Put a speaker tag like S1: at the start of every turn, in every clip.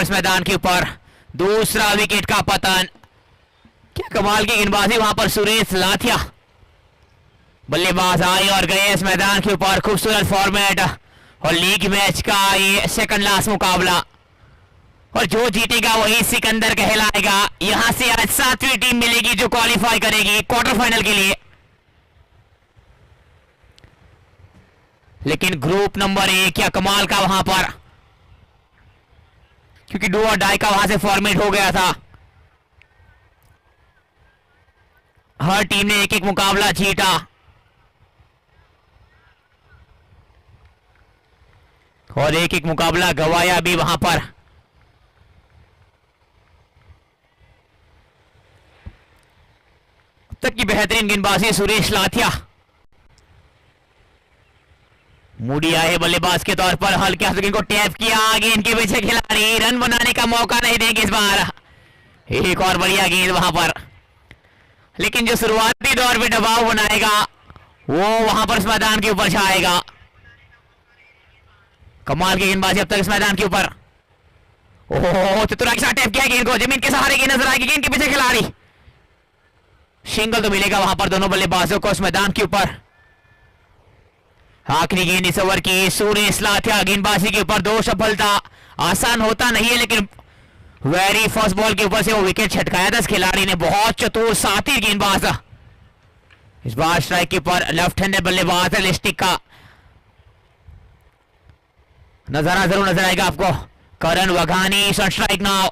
S1: इस मैदान के ऊपर दूसरा विकेट का पतन। क्या कमाल की गेंदबाजी वहां पर सुरेश लाथिया बल्लेबाज आए और गए इस मैदान के ऊपर। खूबसूरत फॉर्मेट और लीग मैच का ये सेकंड लास्ट मुकाबला और जो जीतेगा वही सिकंदर कहलाएगा। यहां से आज 7वीं टीम मिलेगी जो क्वालिफाई करेगी क्वार्टर फाइनल के लिए। लेकिन ग्रुप नंबर 1 क्या कमाल का वहां पर, क्योंकि डू और डाई का वहां से फॉर्मेट हो गया था। हर टीम ने एक एक मुकाबला जीता और एक एक मुकाबला गवाया भी वहां पर। अब तक की बेहतरीन गेंदबाजी सुरेश लाथिया। मूडी आए बल्लेबाज के तौर पर, हल्के हाथ को टैप किया, गेंद के पीछे खिलाड़ी, रन बनाने का मौका नहीं देंगे इस बार। एक और बढ़िया गेंद वहां पर, लेकिन जो शुरुआती दौर पे दबाव बनाएगा वो वहां पर इस मैदान के ऊपर छाएगा। कमाल की गेंदबाजी अब तक इस मैदान के ऊपर। ओह, चतुरा के साथ टैप किया गेंद को, जमीन के सहारे की नजर आएगी, गेंद के पीछे खिलाड़ी। सिंगल तो मिलेगा वहां पर दोनों बल्लेबाजों को इस मैदान के ऊपर। आखिरी गेंद इस ओवर की सुरेश लाथिया गेंदबाजी के ऊपर 2 सफलता। आसान होता नहीं है, लेकिन वेरी फर्स्ट बॉल के ऊपर से वो विकेट छटकाया था इस खिलाड़ी ने। बहुत चतुर साथी गेंदबाज। इस बार स्ट्राइक के ऊपर लेफ्ट हैंडेड बल्लेबाज है लिस्टिक का। नजारा जरूर नजर आएगा आपको। करण वघानी स्ट्राइक नाउ।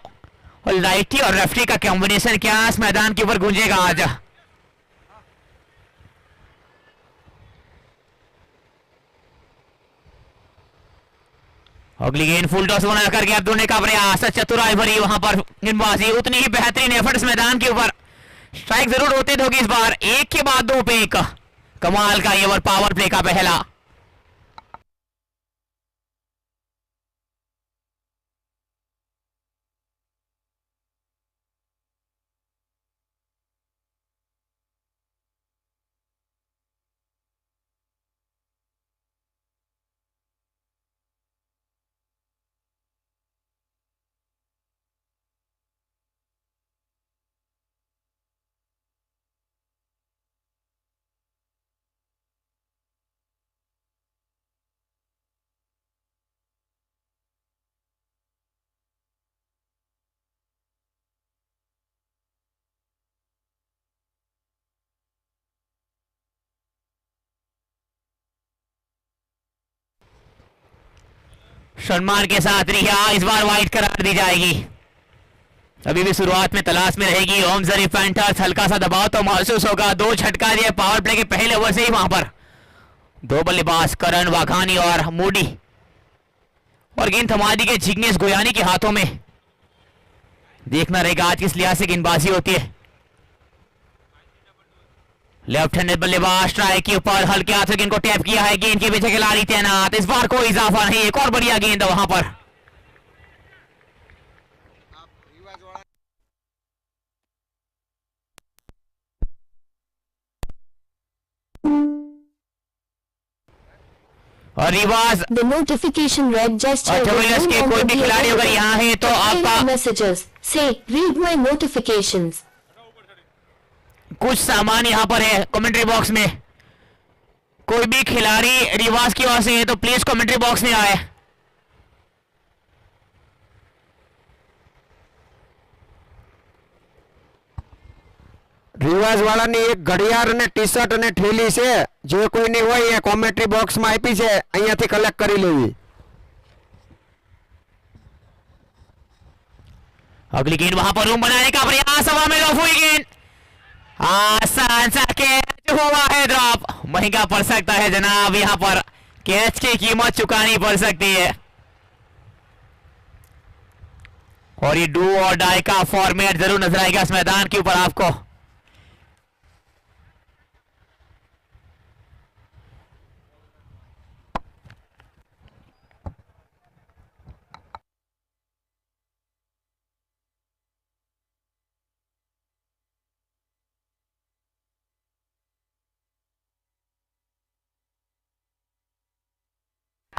S1: और लाइटी और रेफरी का कॉम्बिनेशन क्या इस मैदान के ऊपर गूंजेगा आज। अगली गेंद फुल टॉस बना करके अब ढूंढने का प्रयास। चतुराई भरी वहां पर गेंदबाजी, उतनी ही बेहतरीन एफर्ट्स मैदान के ऊपर। स्ट्राइक जरूर होती होगी इस बार, एक के बाद 2 पे 1। कमाल का ये ओवर पावर प्ले का पहला। सम्मान के साथ रिहा इस बार वाइड करार दी जाएगी। अभी भी शुरुआत में तलाश में रहेगी ओम जरी पैंथर्स। हल्का सा दबाव तो महसूस होगा। 2 झटका दिए पावर प्ले के पहले ओवर से ही वहां पर। 2 बल्लेबाज करण वाघानी और मूडी, और गेंद थमा दी गई जिग्नेश गोयानी के हाथों में। देखना रहेगा आज किस लिहाज से गेंदबाजी होती है। लेफ्ट हैंडेड बल्लेबाज स्ट्राइक के ऊपर, हल्के हाथ से गेंद को टैप किया है, गेंद के पीछे खिलाड़ी तैनात। इस बार कोई इजाफा नहीं, एक और बढ़िया गेंद वहां पर। और रिवाज
S2: The notification red gesture
S1: और
S2: will
S1: के
S2: no
S1: कोई
S2: longer
S1: भी
S2: be
S1: खिलाड़ी अगर
S2: available.
S1: यहाँ है तो आपका
S2: Messages say read my notifications.
S1: कुछ सामान यहाँ पर है कमेंट्री बॉक्स में। कोई भी खिलाड़ी रिवाज की ओर से है तो प्लीज कमेंट्री बॉक्स में आए।
S3: રિવાજ વાળાની એક ઘડિયાળ અને ટી-શર્ટ અને થેલી છે, જે કોઈની હોય એ કોમેન્ટ્રી બોક્સમાં આપી છે, અહીંયાથી કલેક્ટ કરી લેવી।
S1: अगली गेंद वहां पर रूम बनाने का प्रयास, हवा में रफ हुई गेंद, आसान सा कैच हुआ है ड्रॉप। महंगा पड़ सकता है जनाब, यहां पर कैच की कीमत चुकानी पड़ सकती है। और ये डू और डाई का फॉर्मेट जरूर नजर आएगा इस मैदान के ऊपर आपको।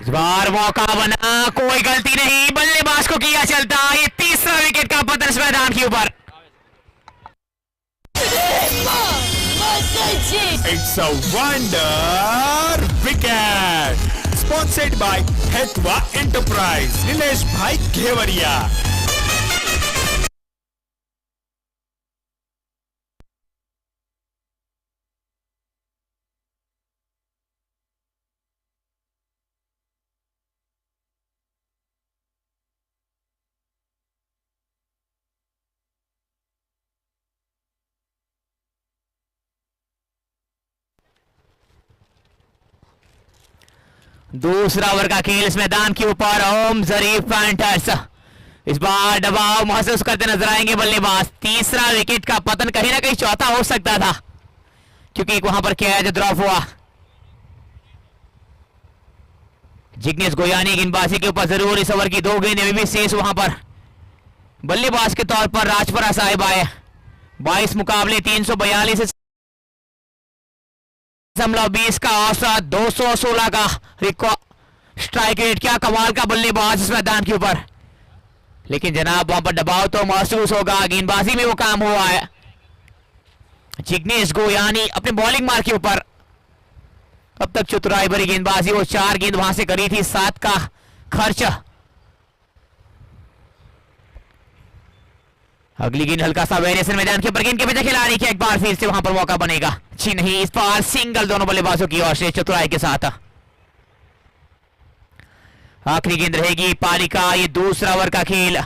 S1: इस बार मौका बना, कोई गलती नहीं, बल्लेबाज को किया चलता। ये तीसरा विकेट का पतन इस मैदान के ऊपर।
S4: It's a wonder wicket. Sponsored by Hetwa Enterprise. Nilesh bhai घेवरिया।
S1: दूसरा ओवर का खेल इस मैदान के ऊपर। ओम जरीफ पैंथर्स इस बार दबाव महसूस करते नजर आएंगे बल्लेबाज। तीसरा विकेट का पतन, कहीं ना कहीं चौथा हो सकता था क्योंकि वहां पर कैच ड्रॉप हुआ। जिग्नेश गोयानी गेंदबाजी के ऊपर जरूर इस ओवर की 2 गेंदें अभी भी शेष वहां पर। बल्लेबाज के तौर पर राजपुरा साहिब आए। 22 मुकाबले 342 20 का औसत, 216 का रिकॉर्ड स्ट्राइक रेट। क्या कमाल का बल्लेबाज इस मैदान के ऊपर। लेकिन जनाब वहां पर दबाव तो महसूस होगा, गेंदबाजी में वो काम हुआ है। जिग्नेश गोयानी अपने बॉलिंग मार्क के ऊपर अब तक चतुराई भरी गेंदबाजी, वो 4 गेंद वहां से करी थी, 7 का खर्च। अगली गेंद हल्का सा वेरिएशन मैदान के ऊपर, गेंद के पीछे खिलाड़ी के एक बार फिर से वहां पर मौका बनेगा। जी नहीं, इस बार सिंगल दोनों बल्लेबाजों की ओर से चतुराई के साथ। आखिरी गेंद रहेगी पारी का। ये दूसरा ओवर का खेल।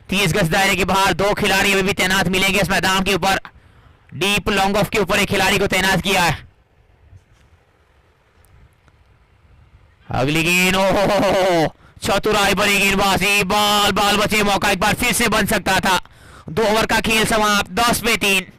S1: 30 गज दायरे के बाहर 2 खिलाड़ी अभी भी तैनात मिलेंगे इस मैदान के ऊपर। डीप लॉन्ग ऑफ के ऊपर एक खिलाड़ी को तैनात किया है। अगली गेंद, ओहो, चतुराई भरी गेंदबाजी, बाल बचे, मौका एक बार फिर से बन सकता था। 2 ओवर का खेल समाप्त, 10 पे 3।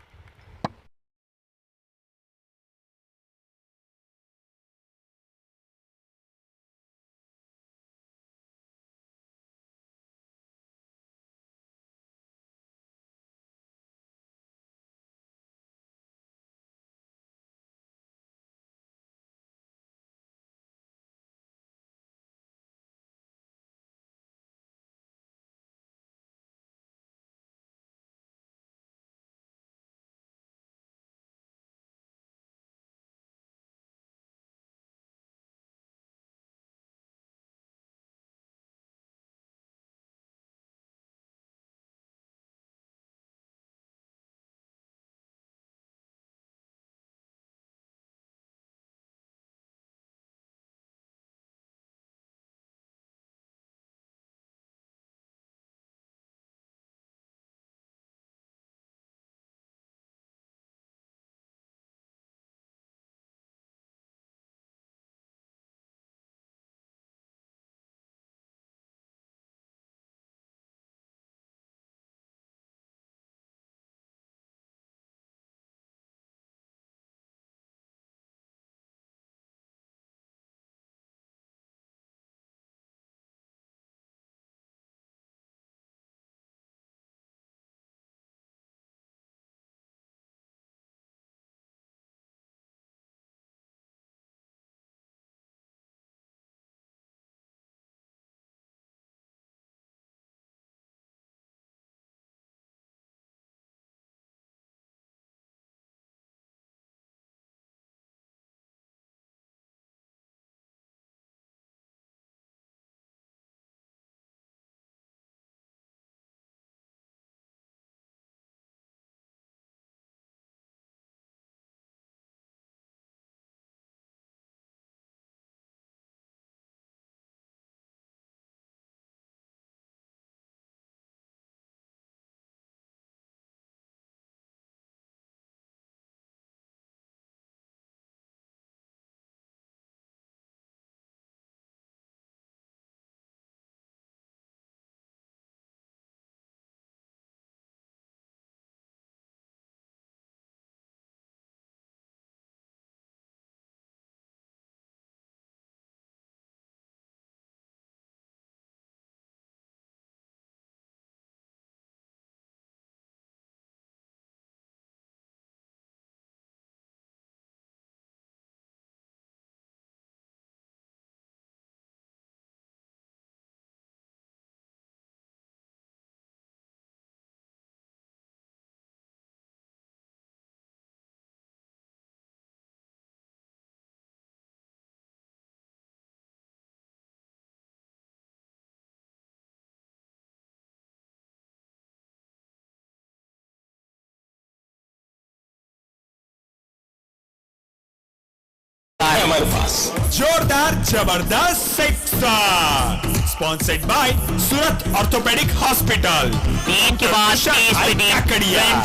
S4: हमारे पास जोरदार जबरदस्त sixer sponsored by Surat orthopaedic hospital.
S1: 3 के बाद 30 पे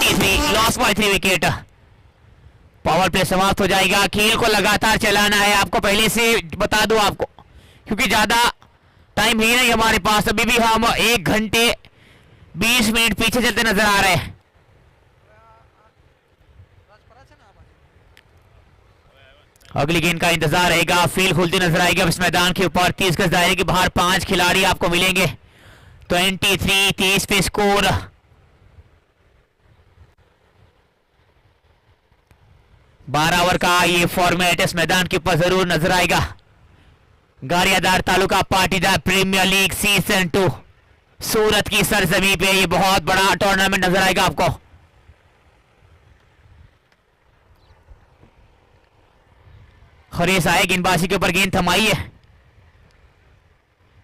S1: 23 loss by 3 wicket. Power play समाप्त हो जाएगा। खेल को लगातार चलाना है, आपको पहले से बता दूं आपको, क्योंकि ज्यादा टाइम ही नहीं हमारे पास। अभी भी हम 1 घंटे 20 मिनट पीछे चलते नजर आ रहे हैं। अगली गेंद का इंतजार रहेगा। फील्ड खुलती नजर आएगी अब इस मैदान के ऊपर। 30 गज दायरे के बाहर 5 खिलाड़ी आपको मिलेंगे। 23 पे स्कोर। बारह ओवर का ये फॉर्मेट इस मैदान के ऊपर जरूर नजर आएगा। Gariadhar taluka Patidar premier league season 2 Surat की सरजमी पे ये बहुत बड़ा टूर्नामेंट नजर आएगा आपको। हरीश आए गेंदबाजी के ऊपर, गेंद थमाई है।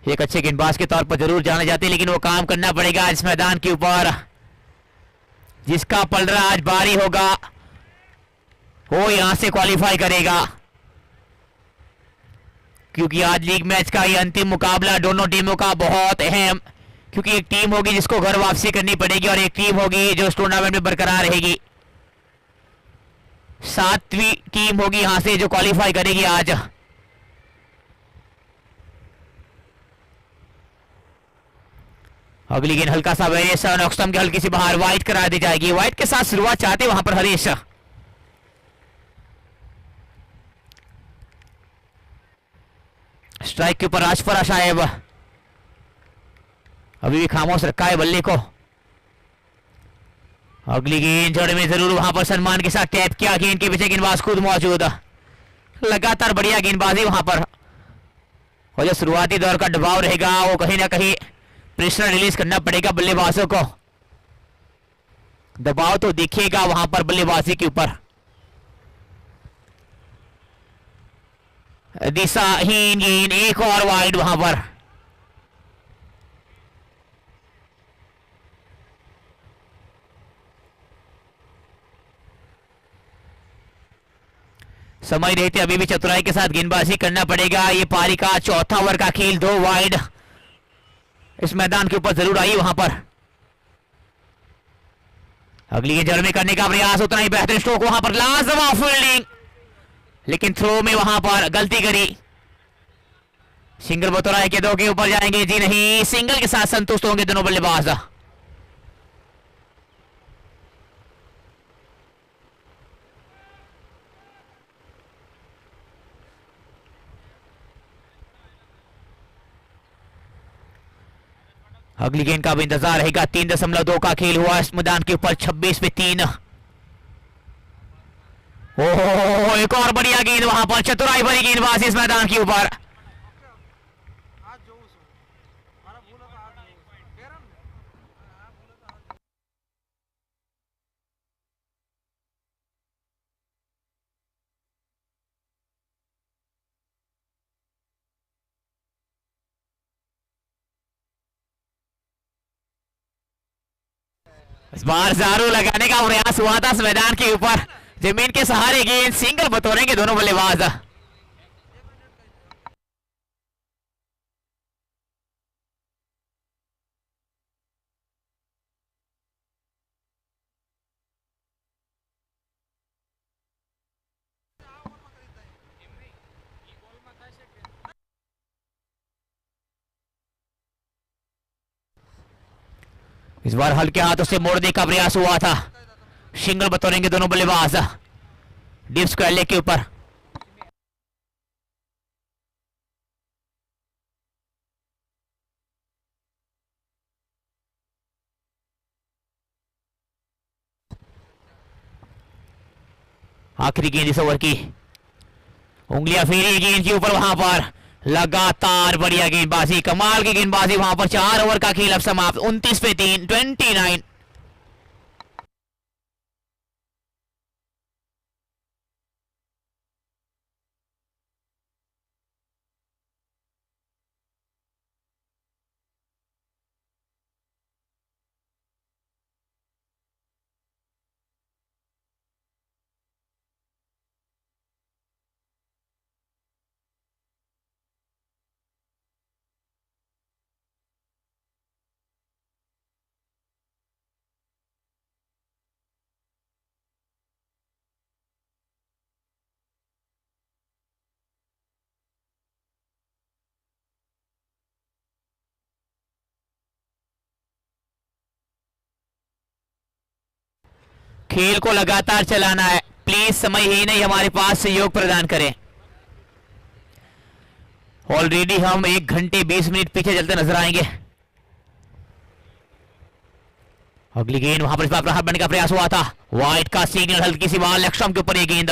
S1: एक अच्छे गेंदबाज के तौर पर जरूर जाने जाते हैं, लेकिन वो काम करना पड़ेगा इस मैदान के ऊपर। जिसका पलड़ा आज भारी होगा वो यहां से क्वालिफाई करेगा, क्योंकि आज लीग मैच का ये अंतिम मुकाबला दोनों टीमों का बहुत अहम, क्योंकि एक टीम होगी जिसको घर वापसी करनी पड़ेगी और एक टीम होगी जो इस टूर्नामेंट में बरकरार रहेगी। 7वीं टीम होगी यहां से जो क्वालिफाई करेगी आज। अगली गेंद हल्का सा वेरिएशन, ऑक्सटम के हल्की सी बाहर, वाइट करा दी जाएगी। वाइट के साथ शुरुआत चाहते वहां पर हरीश। स्ट्राइक के ऊपर राजफरा साहेब, अभी भी खामोश रखा है बल्ले को। अगली गेंद जड़ में जरूर वहां पर सलमान के साथ टैप किया। गेंद के पीछे गेंदबाज खुद मौजूद, लगातार बढ़िया गेंदबाजी वहां पर। और जो शुरुआती दौर का दबाव रहेगा वो कहीं ना कहीं प्रेशर रिलीज करना पड़ेगा बल्लेबाजों को। दबाव तो दिखेगा वहां पर बल्लेबाजी के ऊपर। दिशाहीन गेंद, एक और वाइड वहां पर। समय रहते अभी भी चतुराई के साथ गेंदबाजी करना पड़ेगा। ये पारी का चौथा ओवर का खेल, 2 वाइड इस मैदान के ऊपर जरूर आई वहां पर। अगली गेंद जड़ में करने का प्रयास, उतना ही बेहतरीन स्ट्रोक वहां पर, लाजवाब फील्डिंग, लेकिन थ्रो में वहां पर गलती करी। सिंगल बतौराए के 2 के ऊपर जाएंगे, जी नहीं, सिंगल के साथ संतुष्ट होंगे दोनों बल्लेबाज। अगली गेंद का भी इंतजार रहेगा। 3.2 का खेल हुआ इस मैदान के ऊपर, 26 पे 3। ओहो, एक और बढ़िया गेंद वहां पर, चतुराई भरी गेंदबाजी इस मैदान के ऊपर। इस बार झाड़ू लगाने का प्रयास हुआ था इस मैदान के ऊपर, जमीन के सहारे गेंद, सिंगल बतौरेंगे दोनों बल्लेबाज। इस बार हल्के हाथों से मोड़ने का प्रयास हुआ था, सिंगल बतौरेंगे दोनों बल्लेबाज डीप स्क्वायर लेग के ऊपर। आखिरी गेंद इस ओवर की, उंगलियां फेरी गेंद के ऊपर, वहां पर लगातार बढ़िया गेंदबाजी, कमाल की गेंदबाजी वहां पर। 4 ओवर का खेल अब समाप्त, 29 पे 3, 29। खेल को लगातार चलाना है, प्लीज समय ही नहीं हमारे पास सहयोग प्रदान करें। ऑलरेडी हम 1 घंटे 20 मिनट पीछे चलते नजर आएंगे। अगली गेंद वहां पर इस बार प्रहार बनने का प्रयास हुआ था, वाइट का सिग्नल, हल्की सी बॉल, लेग के ऊपर ये गेंद।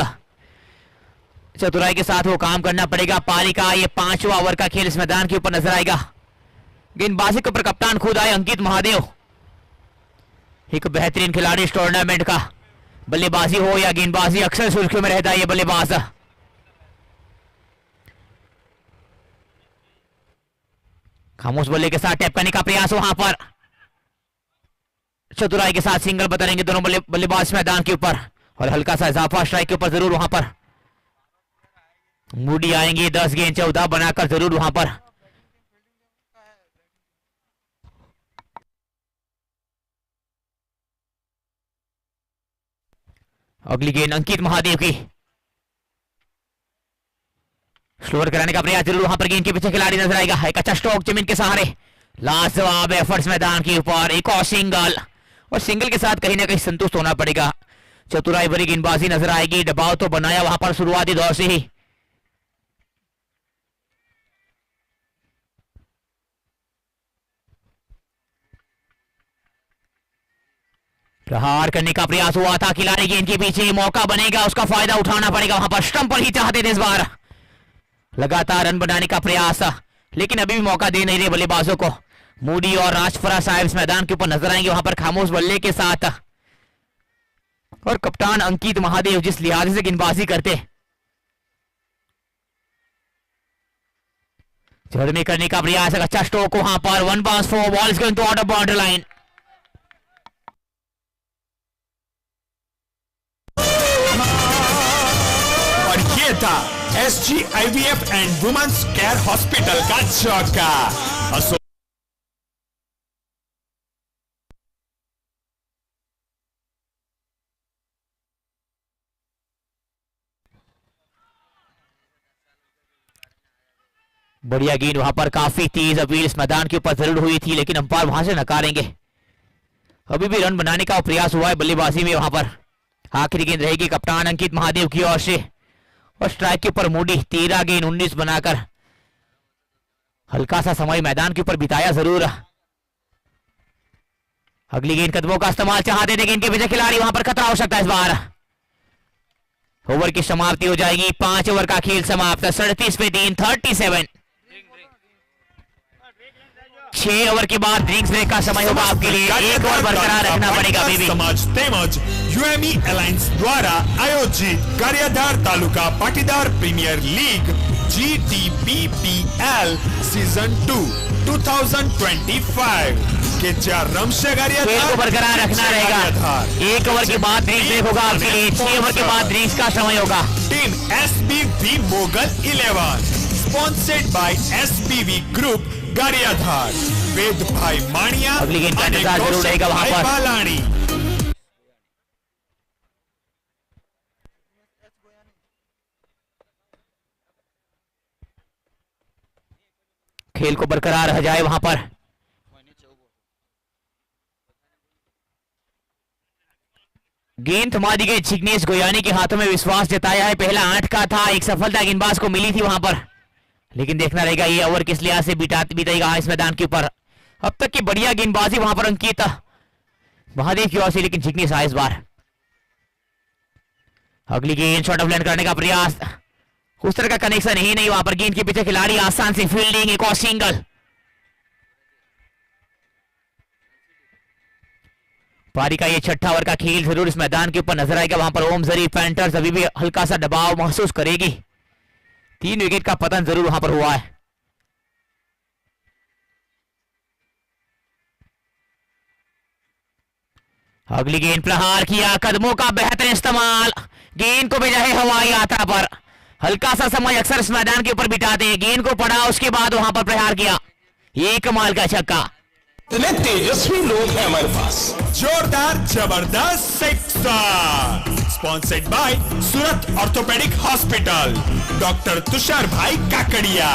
S1: चतुराई के साथ वो काम करना पड़ेगा। पारी का ये 5वां ओवर का खेल इस मैदान के ऊपर नजर आएगा। गेंदबाजी के ऊपर कप्तान खुद आए अंकित महादेव, एक बेहतरीन खिलाड़ी इस टूर्नामेंट का। बल्लेबाजी हो या गेंदबाजी, अक्सर सुर्खियों में रहता है ये बल्लेबाज। खामोश बल्ले के साथ टैप करने का प्रयास वहां पर, चतुराई के साथ सिंगल बताएंगे दोनों बल्लेबाज मैदान के ऊपर, और हल्का सा इजाफा स्ट्राइक के ऊपर जरूर वहां पर। मूडी आएंगे 10 गेंद 14 बनाकर जरूर वहां पर। अगली गेंद अंकित महादेव की, स्लोअर कराने का प्रयास जरूर वहां पर। गेंद के पीछे खिलाड़ी नजर आएगा, एक अच्छा स्ट्रोक जमीन के सहारे, लाजवाब एफर्ट्स मैदान के ऊपर, एक और सिंगल, और सिंगल के साथ कहीं ना कहीं संतुष्ट होना पड़ेगा। चतुराई भरी गेंदबाजी नजर आएगी, दबाव तो बनाया वहां पर शुरुआती दौर से ही। प्रहार करने का प्रयास हुआ था, खिलाड़ी गेंद के पीछे, मौका बनेगा, उसका फायदा उठाना पड़ेगा वहां पर। स्टंप पर ही चाहते थे इस बार, लगातार रन बनाने का प्रयास, लेकिन अभी भी मौका दे नहीं रहे बल्लेबाजों को। मूडी और राजफरा साहब इस मैदान के ऊपर नजर आएंगे वहां पर खामोश बल्ले के साथ, और कप्तान अंकित महादेव जिस लिहाज से गेंदबाजी करते, जड़ में करने का प्रयास, अच्छा स्ट्रोक वहां पर। 1 bounce 4 balls going to out of boundary line.
S4: और ये था SG IVF and women's care hospital का चौका।
S1: बढ़िया गेंद वहां पर, काफी तेज अपील इस मैदान के ऊपर जरूर हुई थी, लेकिन अंपायर वहां से नकारेंगे। अभी भी रन बनाने का प्रयास हुआ है बल्लेबाजी में वहां पर। आखिरी गेंद रहेगी कप्तान अंकित महादेव की ओर से, और स्ट्राइक के ऊपर मूडी 13 गेंद 19 बनाकर हल्का सा समय मैदान के ऊपर बिताया जरूर। अगली गेंद कदमों का इस्तेमाल चाहते थे, गेंद के पीछे खिलाड़ी, वहां पर खतरा हो सकता है इस बार। ओवर की समाप्ति हो जाएगी, 5 ओवर का खेल समाप्त, 37 पे 3, 37। 6 ओवर के बाद ड्रिंक्स ब्रेक का समय होगा आपके लिए, 1 ओवर बरकरार रखना पड़ेगा अभी भी।
S4: समाज તેમજ UME એલાયન્સ દ્વારા આયોજિત કાર્યધાર taluka Patidar premier league GTPPL season 2 2025 के 4 रमशे
S1: खेल को बरकरार रखना रहेगा। 1 ओवर के बाद ड्रिंक्स ब्रेक होगा आपके लिए, 6 ओवर के बाद ड्रिंक्स का समय होगा।
S4: Team SBV Mogal 11 sponsored by SBV group Gariadhar, Ved bhai Maniya,
S1: अगली गेंद का इंतजार जरूर रहेगा वहां पर।
S4: बालानी।
S1: खेल को बरकरार रह जाए वहां पर। गेंद थमा दी गई, जिग्नेश गोयानी के हाथों में विश्वास जताया है, पहला 8 का था, एक सफलता गेंदबाज को मिली थी वहां पर, लेकिन देखना रहेगा ये ओवर किस लिहाज से बीतेगा इस मैदान के ऊपर। अब तक की बढ़िया गेंदबाजी वहां पर अंकित महादेव की ओर से, लेकिन जिग्नेश आए इस बार। अगली गेंद शॉर्ट ऑफ लैंड करने का प्रयास, उस तरह का कनेक्शन ही नहीं वहां पर। गेंद के पीछे खिलाड़ी, आसान से फील्डिंग, एक और सिंगल। पारी का ये 6ठा ओवर का खेल जरूर इस मैदान के ऊपर नजर आएगा वहां पर। ओम जरी पैंटर्स अभी भी हल्का सा दबाव महसूस करेगी, 3 विकेट का पतन जरूर वहां पर हुआ है। अगली गेंद प्रहार किया, कदमों का बेहतर इस्तेमाल, गेंद को भेजा है हवाई यात्रा पर। हल्का सा समय अक्सर इस मैदान के ऊपर बिताते हैं, गेंद को पड़ा उसके बाद वहां पर प्रहार किया, ये कमाल का छक्का।
S5: इतने तेजस्वी लोग हैं हमारे पास।
S4: जोरदार जबरदस्त sixer, sponsored by Surat orthopaedic hospital, doctor Tushar भाई काकड़िया।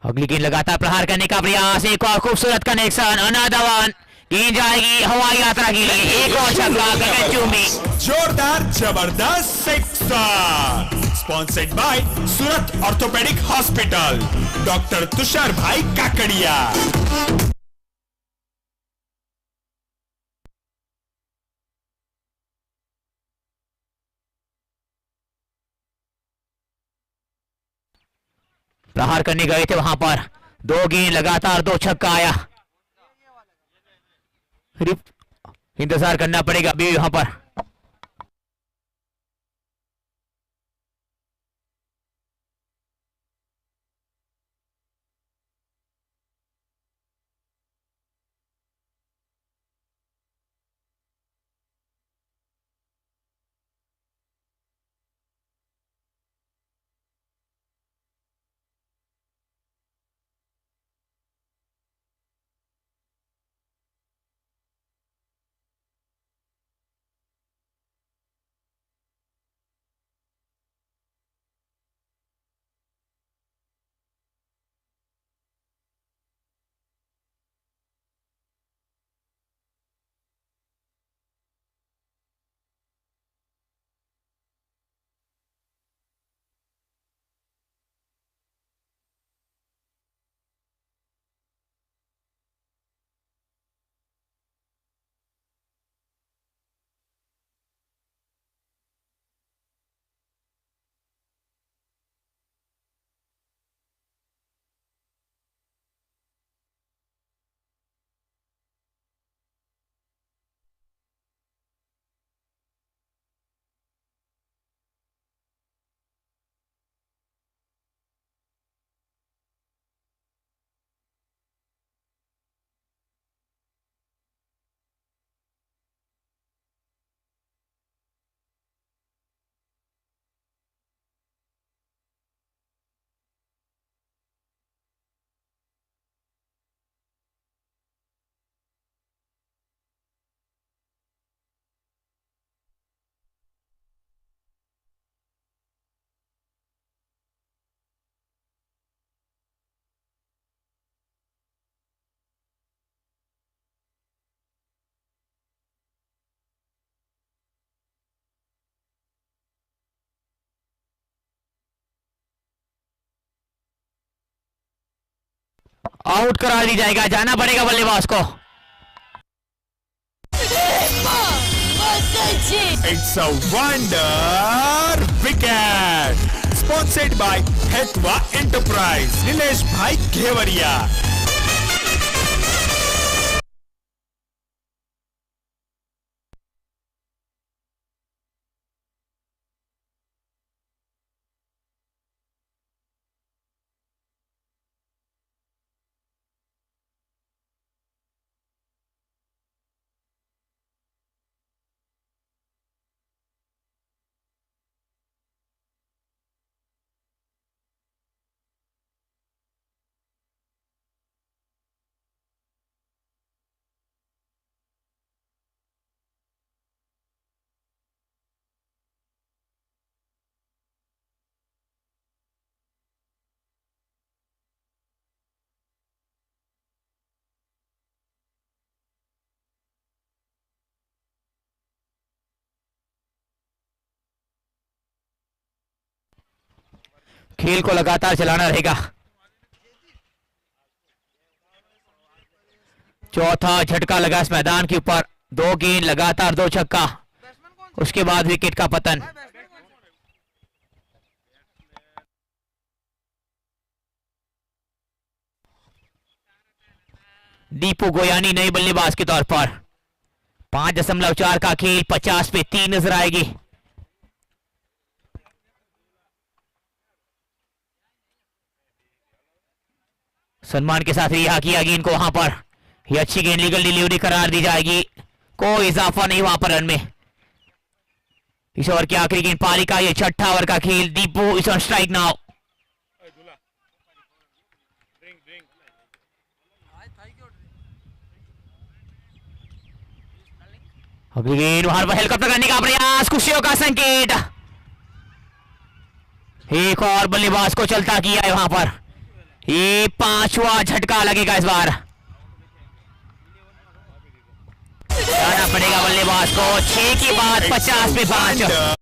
S1: अगली गेंद लगातार प्रहार करने का प्रयास, एक और खूबसूरत कनेक्शन, अनदर वन, गेंद जाएगी हवाई यात्रा के लिए, एक और छक्का गगनचुंबी।
S4: जोरदार जबरदस्त sixer. Sponsored by Surat orthopaedic hospital, doctor Tushar भाई काकड़िया।
S1: प्रहार करने गए थे वहां पर, 2 गेंद लगातार 2 छक्का आया। इंतजार करना पड़ेगा अभी यहां पर। आउट करा दी जाएगा, जाना पड़ेगा बल्लेबाज को।
S4: It's a wonder wicket. Sponsored by Hetwa Enterprise, Nilesh bhai Ghevariya.
S1: खेल को लगातार चलाना रहेगा। चौथा झटका लगा इस मैदान के ऊपर, 2 गेंद लगातार 2 छक्का, उसके बाद विकेट का पतन। दीपू गोयानी नए बल्लेबाज के तौर पर। 5.4 का खेल 50 पे 3 नजर आएगी। सम्मान के साथ रिहा किया गेंद को वहां पर। ये अच्छी गेंद, लीगल डिलीवरी करार दी जाएगी, कोई इजाफा नहीं वहां पर रन में। इस ओवर की आखिरी गेंद पारी का, ये 6ठा ओवर का खेल। Deepu is on strike now. अगली गेंद वहां पर हेलीकॉप्टर करने का प्रयास, खुशियों का संकेत। एक और बल्लेबाज को चलता किया है वहां पर। ये पांचवा झटका लगेगा इस बार। जाना पड़ेगा बल्लेबाज को। 6 के बाद 50 पे 5।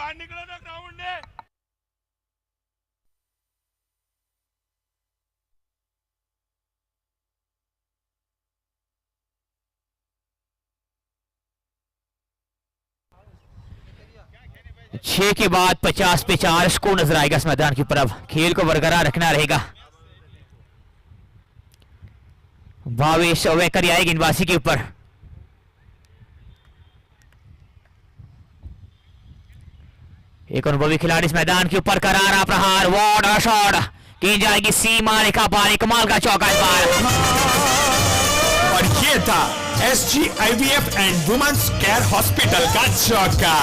S4: बाहर निकलो ना ग्राउंड में।
S1: छह के बाद 50 पे 4 स्कोर नजर आएगा इस मैदान के ऊपर। अब खेल को बरकरार रखना रहेगा। भावेश वेकर आएगी गेंदबाजी के ऊपर। एक अनुभवी खिलाड़ी इस मैदान के ऊपर, करारा प्रहार, वार्ड शॉट, की जाएगी सीमा रेखा पार, कमाल का चौका इस बार।
S4: और ये था SGIVF and women's care hospital का चौका।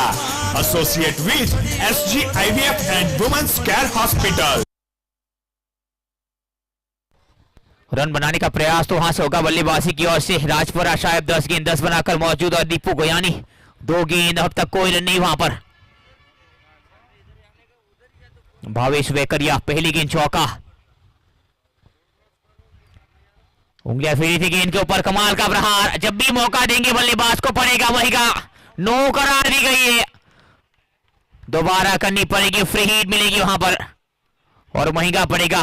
S4: Associate with SGIVF and women's care hospital.
S1: Run बनाने का प्रयास तो वहां से होगा बल्लेबाजी की ओर से। राजपुरा शायद 10 गेंद 10 बनाकर मौजूद, और दीपू गोयानी 2 गेंद, अब तक कोई रन नहीं वहां पर। भावेश वेकरिया पहली गेंद चौका, उंगलियां फेरी थी गेंद के ऊपर, कमाल का प्रहार। जब भी मौका देंगे बल्लेबाज को पड़ेगा वही का नो करार दी गई है, दोबारा करनी पड़ेगी, फ्री हिट मिलेगी वहां पर और महंगा पड़ेगा।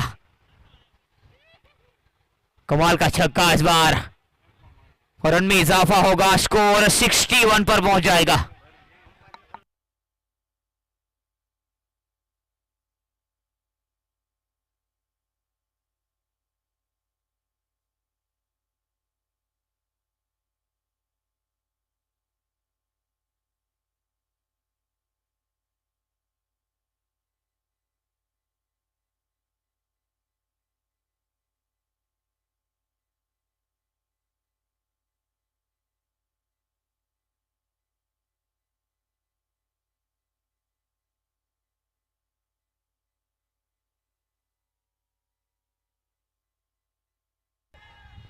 S1: कमाल का छक्का इस बार, और रन में इजाफा होगा, स्कोर 61 पर पहुंच जाएगा।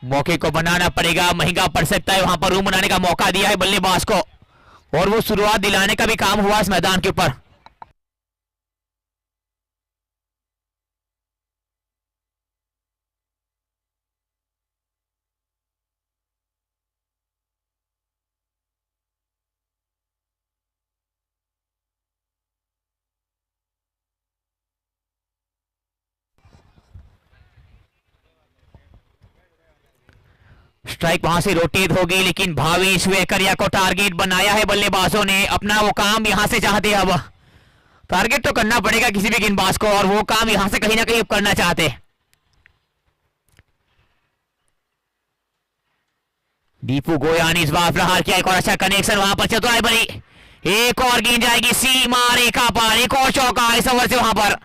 S1: मौके को बनाना पड़ेगा, महंगा पड़ सकता है, वहां पर रूम बनाने का मौका दिया है बल्लेबाज को, और वो शुरुआत दिलाने का भी काम हुआ इस मैदान के ऊपर। स्ट्राइक वहां से रोटेट हो गई, लेकिन भावेश वेकरिया को टारगेट बनाया है बल्लेबाजों ने। अपना वो काम यहां से चाहते हैं, अब टारगेट तो करना पड़ेगा किसी भी गेंदबाज को, और वो काम यहां से कहीं ना कहीं करना चाहते। दीपू गोयानी इस बार प्रहार किया, एक और अच्छा कनेक्शन वहां पर, चतुराई बनी, एक और गेंद जाएगी सीमा रेखा पार, एक और चौका इस ओवर से वहां पर।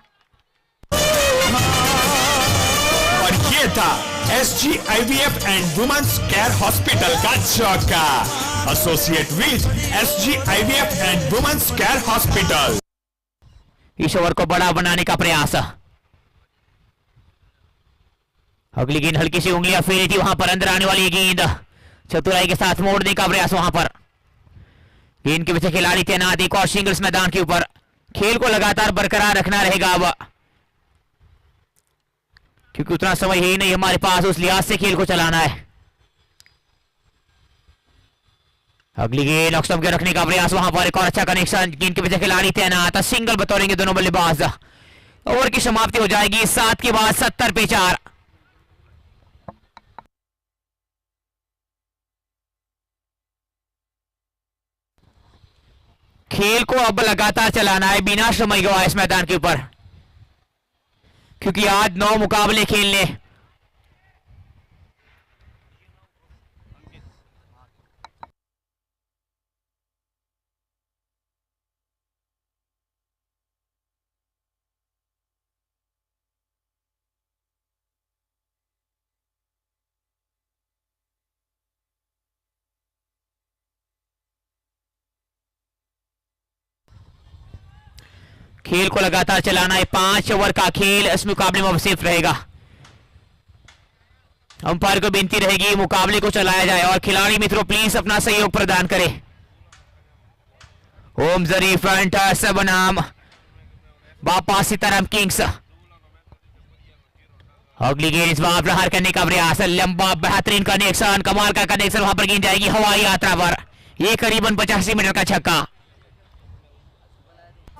S4: और ये था SGIVF and women's care hospital का चौका। Associate with SGIVF and women's care hospital.
S1: इस ओवर को बड़ा बनाने का प्रयास, अगली गेंद हल्की सी उंगलियां फेरी थी वहां पर, अंदर आने वाली गेंद चतुराई के साथ मोड़ने का प्रयास वहां पर। गेंद के पीछे खिलाड़ी तैनात, एक और सिंगल्स मैदान के ऊपर। खेल को लगातार बरकरार रखना रहेगा अब, क्योंकि उतना समय ही नहीं हमारे पास, उस लिहाज से खेल को चलाना है। अगली गेंद ऑफ स्टंप के रखने का प्रयास वहां पर, एक और अच्छा कनेक्शन, गेंद के पीछे खिलाड़ी तैनात, सिंगल बतौरेंगे दोनों बल्लेबाज। ओवर की समाप्ति हो जाएगी 7 के बाद 70 पे 4। खेल को अब लगातार चलाना है बिना समय गवाए इस मैदान के ऊपर, क्योंकि आज 9 मुकाबले खेलने। खेल को लगातार चलाना है, 5 ओवर का खेल इस मुकाबले में अब सिर्फ रहेगा। अंपायर को विनती रहेगी मुकाबले को चलाया जाए, और खिलाड़ी मित्रों प्लीज अपना सहयोग प्रदान करें। ओम जरीफ फ्रंटर्स बनाम बापा सीताराम किंग्स। अगली गेंद इस बार प्रहार करने का प्रयास, लंबा बेहतरीन कनेक्शन, कमाल का कनेक्शन, वहां पर गेंद जाएगी हवाई यात्रा पर, ये करीबन 85 मीटर का छक्का।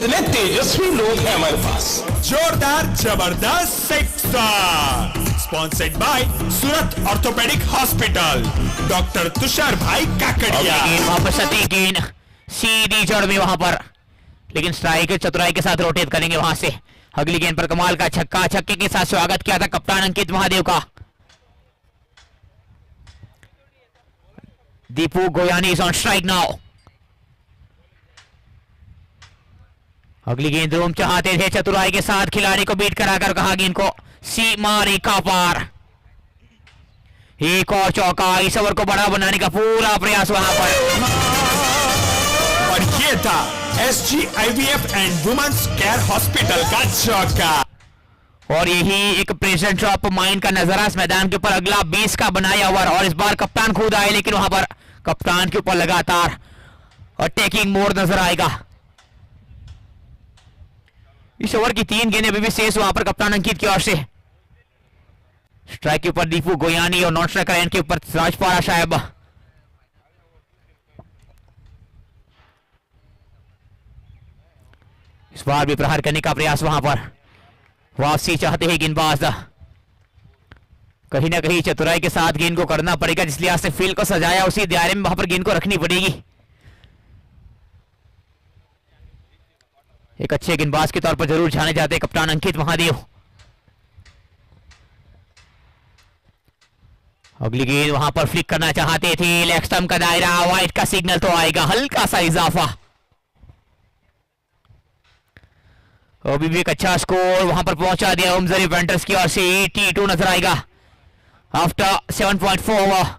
S5: इतने तेजस्वी लोग हैं हमारे पास।
S4: जोरदार जबरदस्त sixer sponsored by Surat orthopaedic hospital, doctor Tushar भाई काकड़िया।
S1: गेंद वहां पर सती गेंद सीधी जड़ में वहां पर, लेकिन स्ट्राइकर चतुराई के साथ रोटेट करेंगे वहां से। अगली गेंद पर कमाल का छक्का, छक्के के साथ स्वागत किया था कप्तान अंकित महादेव का। Deepu Goyani is on strike now. अगली गेंद रोम चाहते थे चतुराई के साथ खिलाड़ी को बीट कराकर, कहा गेंद को सीमा रेखा पार। एक और चौका, इस ओवर को बड़ा बनाने का पूरा प्रयास वहां पर।
S4: और ये था SGIVF and women's care hospital का चौका।
S1: और यही एक प्रेजेंट ऑफ माइंड का नजारा इस मैदान के ऊपर। अगला 20 का बनाया ओवर और इस बार कप्तान खुद आए, लेकिन वहां पर कप्तान के ऊपर लगातार अटैकिंग मोड नजर आएगा। इस ओवर की 3 गेंदें अभी भी शेष वहां पर कप्तान अंकित की ओर से। स्ट्राइक के ऊपर दीपू गोयानी और नॉन स्ट्राइकर एंड के ऊपर राजपारा साहब। इस बार भी प्रहार करने का प्रयास वहां पर, वापसी चाहते हैं गेंदबाज। कहीं ना कहीं चतुराई के साथ गेंद को करना पड़ेगा, जिस लिहाज से फील्ड को सजाया उसी दायरे में वहां पर गेंद को रखनी पड़ेगी। एक अच्छे गेंदबाज के तौर पर जरूर जाने जाते हैं कप्तान अंकित महादेव। अगली गेंद वहां पर फ्लिक करना चाहते थे, लेग स्टंप का दायरा, वाइड का सिग्नल तो आएगा, हल्का सा इजाफा। अभी भी एक अच्छा स्कोर वहां पर पहुंचा दिया ओमजरी वेंटर्स की ओर से। 82 नजर आएगा आफ्टर 7.4 ओवर।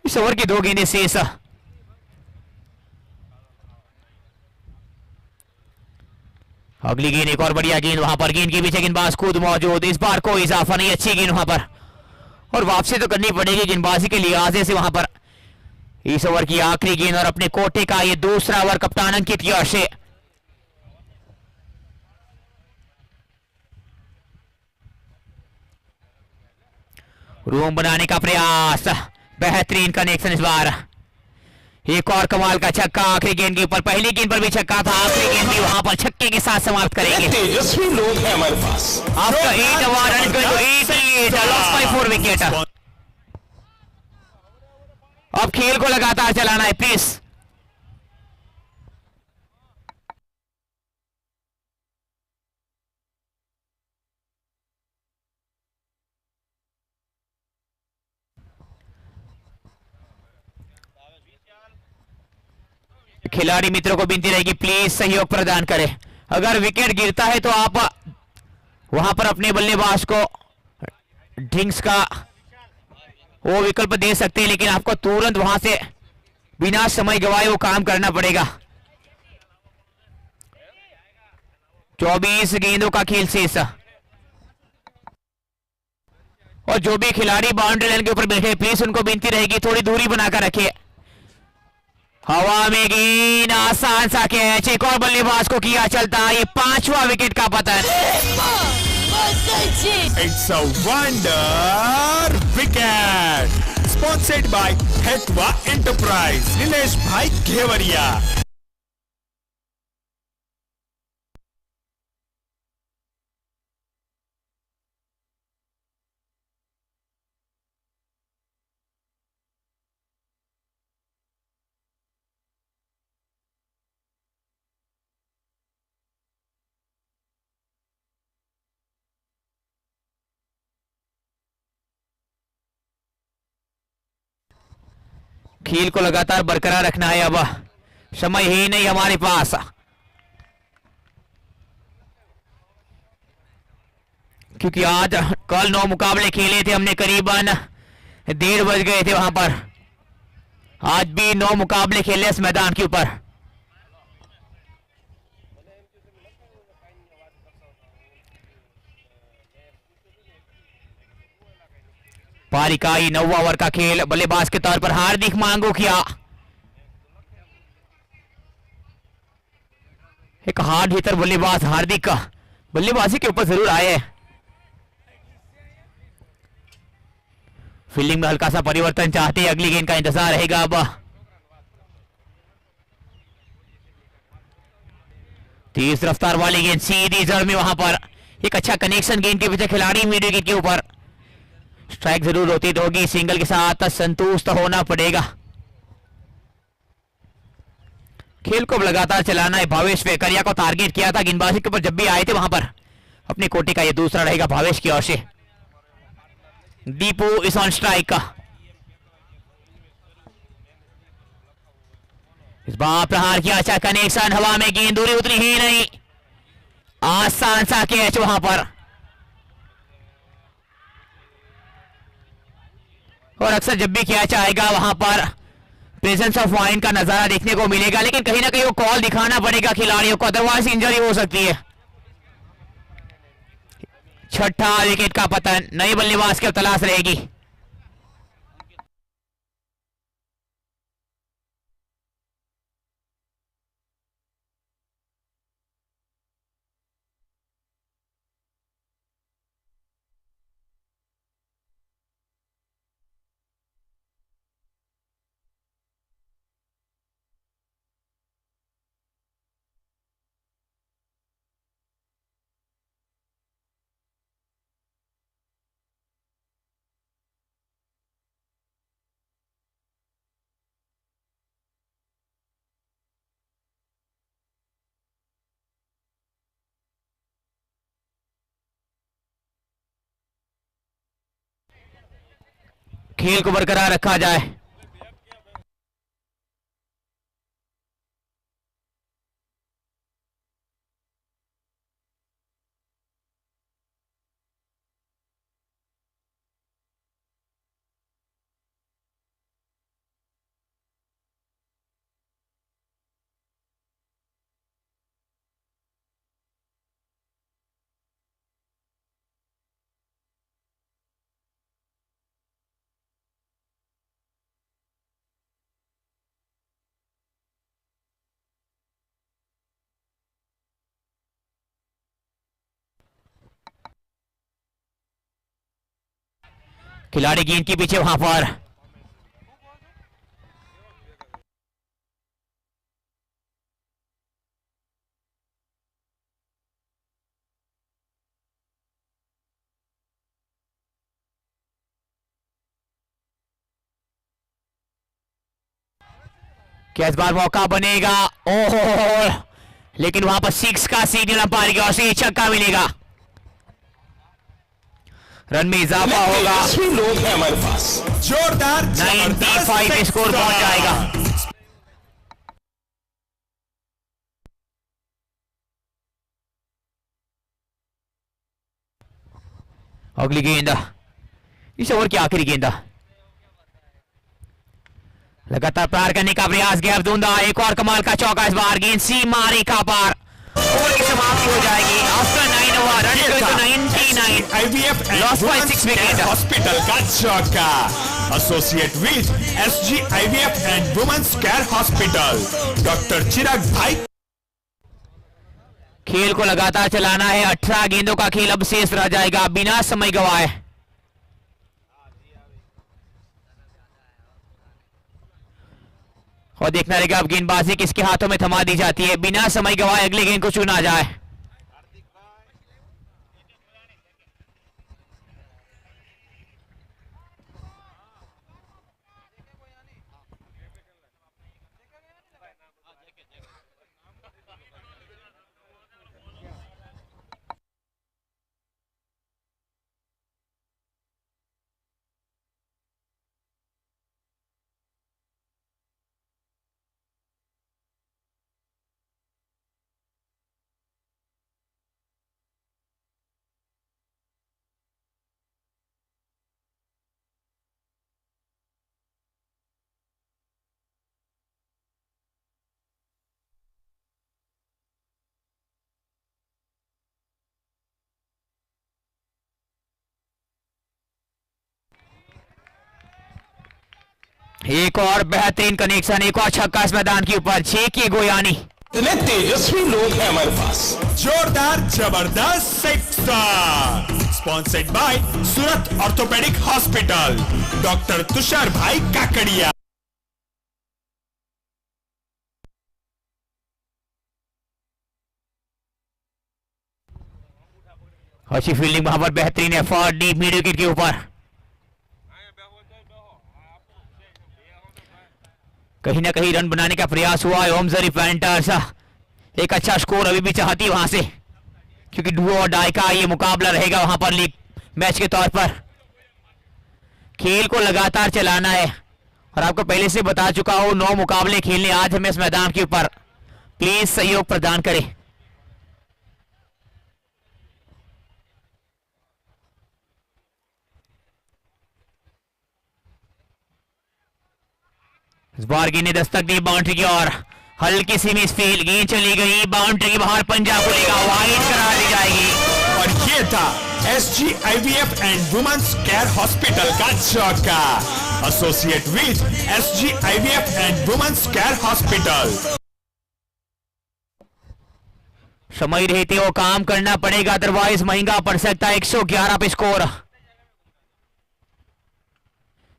S1: इस ओवर की 2 गेंदें शेष। अगली गेंद एक और बढ़िया गेंद वहां पर, गेंद के पीछे गेंदबाज खुद मौजूद। इस बार कोई इजाफा नहीं, अच्छी गेंद वहां पर और वापसी तो करनी पड़ेगी गेंदबाजी के लिहाजे से वहां पर। इस ओवर की आखिरी गेंद और अपने कोटे का ये दूसरा ओवर कप्तान अंकित की ओर से। रूम बनाने का प्रयास, बेहतरीन कनेक्शन इस बार। एक और कमाल का छक्का आखिरी गेंद के ऊपर। पहली गेंद पर भी छक्का था, आखिरी गेंद भी वहां पर छक्के के साथ समाप्त करेंगे।
S5: तेजस्वी लोग हैं हमारे पास।
S1: After 8 over and 88 lost by 4 wicket. अब खेल को लगातार चलाना है प्लीज। खिलाड़ी मित्रों को विनती रहेगी प्लीज सहयोग प्रदान करें। अगर विकेट गिरता है तो आप वहां पर अपने बल्लेबाज को ड्रिंक्स का वो विकल्प दे सकते हैं, लेकिन आपको तुरंत वहां से बिना समय गवाए वो काम करना पड़ेगा। 24 गेंदों का खेल शेष और जो भी खिलाड़ी बाउंड्री लाइन के ऊपर बैठे प्लीज उनको विनती रहेगी थोड़ी दूरी बनाकर रखिए। हवा में गेंद, आसान सा कैच, एक और बल्लेबाज को किया चलता। ये 5वां विकेट का पतन।
S4: It's a wonder wicket sponsored by Hetwa enterprise, Nilesh bhai Ghevariya.
S1: खेल को लगातार बरकरार रखना है, अब समय ही नहीं हमारे पास। क्योंकि आज कल 9 मुकाबले खेले थे हमने, करीबन 1:30 बज गए थे वहां पर। आज भी 9 मुकाबले खेले इस मैदान के ऊपर। पारी का 9वां ओवर का खेल। बल्लेबाज के तौर पर हार्दिक मांगो किया। एक हार्ड हिटर बल्लेबाज हार्दिक का बल्लेबाजी के ऊपर जरूर आए। फील्डिंग में हल्का सा परिवर्तन चाहते हैं, अगली गेंद का इंतजार रहेगा। अब तेज रफ्तार वाली गेंद सीधी जड़ में, वहां पर एक अच्छा कनेक्शन गेंद के पीछे खिलाड़ी मीडियो गेंद के ऊपर। स्ट्राइक जरूर होती तो होगी, सिंगल के साथ संतुष्ट होना पड़ेगा। खेल को लगातार चलाना है। भावेश वेकरिया को टारगेट किया था गेंदबाजी के ऊपर जब भी आए थे वहां पर। अपनी कोटि का ये दूसरा रहेगा भावेश की ओर से। दीपू इस ऑन स्ट्राइक का। इस बार प्रहार किया, अच्छा कनेक्शन, हवा में गेंद दूरी उतनी ही नहीं, आसान सा कैच वहां पर। और अक्सर जब भी कैच आएगा वहां पर प्रेजेंस ऑफ माइंड का नजारा देखने को मिलेगा, लेकिन कहीं ना कहीं वो कॉल दिखाना पड़ेगा खिलाड़ियों को, अदरवाइज इंजरी हो सकती है। छठा विकेट का पतन, नई बल्लेबाज की तलाश रहेगी। खेल को बरकरार रखा जाए। खिलाड़ी गेंद के पीछे वहां पर। क्या इस बार मौका बनेगा? ओहो, लेकिन वहां पर 6 का सिग्नल अंपायर की ओर से छक्का मिलेगा। रन में इजाफा होगा,
S5: तेजस्वी लोग हैं हमारे पास।
S4: जोरदार
S1: 95 स्कोर पहुंच जाएगा। अगली गेंद, इस ओवर की आखिरी गेंद। लगातार प्रहार करने का प्रयास, गैप दूंदा, एक और कमाल का चौका इस बार, गेंद सीमा रेखा पार। ओवर की समाप्ति हो जाएगी। After 9 over, run equal to 99,
S4: IVF and
S1: Lost by
S4: Women's
S1: 6
S4: Care
S1: wickets.
S4: Hospital का चौका। Associate with SG IVF and Women's Care hospital, doctor Chirag bhai.
S1: खेल को लगातार चलाना है। 18 गेंदों का खेल अब शेष रह जाएगा बिना समय गवाए। और देखना रहेगा अब गेंदबाजी किसके हाथों में थमा दी जाती है। बिना समय गवाए अगले गेंद को चुना जाए। एक और बेहतरीन कनेक्शन, एक और छक्का इस मैदान के ऊपर। 6 की गोयानी।
S5: इतने तेजस्वी लोग हैं हमारे पास।
S4: जोरदार जबरदस्त sixer, sponsored by Surat orthopaedic hospital, doctor Tushar भाई काकड़िया।
S1: अच्छी फील्डिंग वहां पर, बेहतरीन एफर्ट डीप मिड विकेट के ऊपर। कहीं ना कहीं रन बनाने का प्रयास हुआ है ओम जरीफ पैंटर्स। एक अच्छा स्कोर अभी भी चाहती है वहां से, क्योंकि डू और डाई का ये मुकाबला रहेगा वहां पर लीग मैच के तौर पर। खेल को लगातार चलाना है, और आपको पहले से बता चुका हूं 9 मुकाबले खेलने आज हमें इस मैदान के ऊपर। प्लीज सहयोग प्रदान करें। इस बार गेंद ने दस्तक दी बाउंड्री की ओर, हल्की सी मिस फील्ड, गेंद चली गई बाउंड्री के बाहर, पंजाब को लेगा वाइड करार दी जाएगी।
S4: और ये था SGIVF and women's care hospital का चौका, associate with SGIVF and women's care hospital.
S1: समय रहते वो काम करना पड़ेगा, अदरवाइज महंगा पड़ सकता है। 111 पे स्कोर।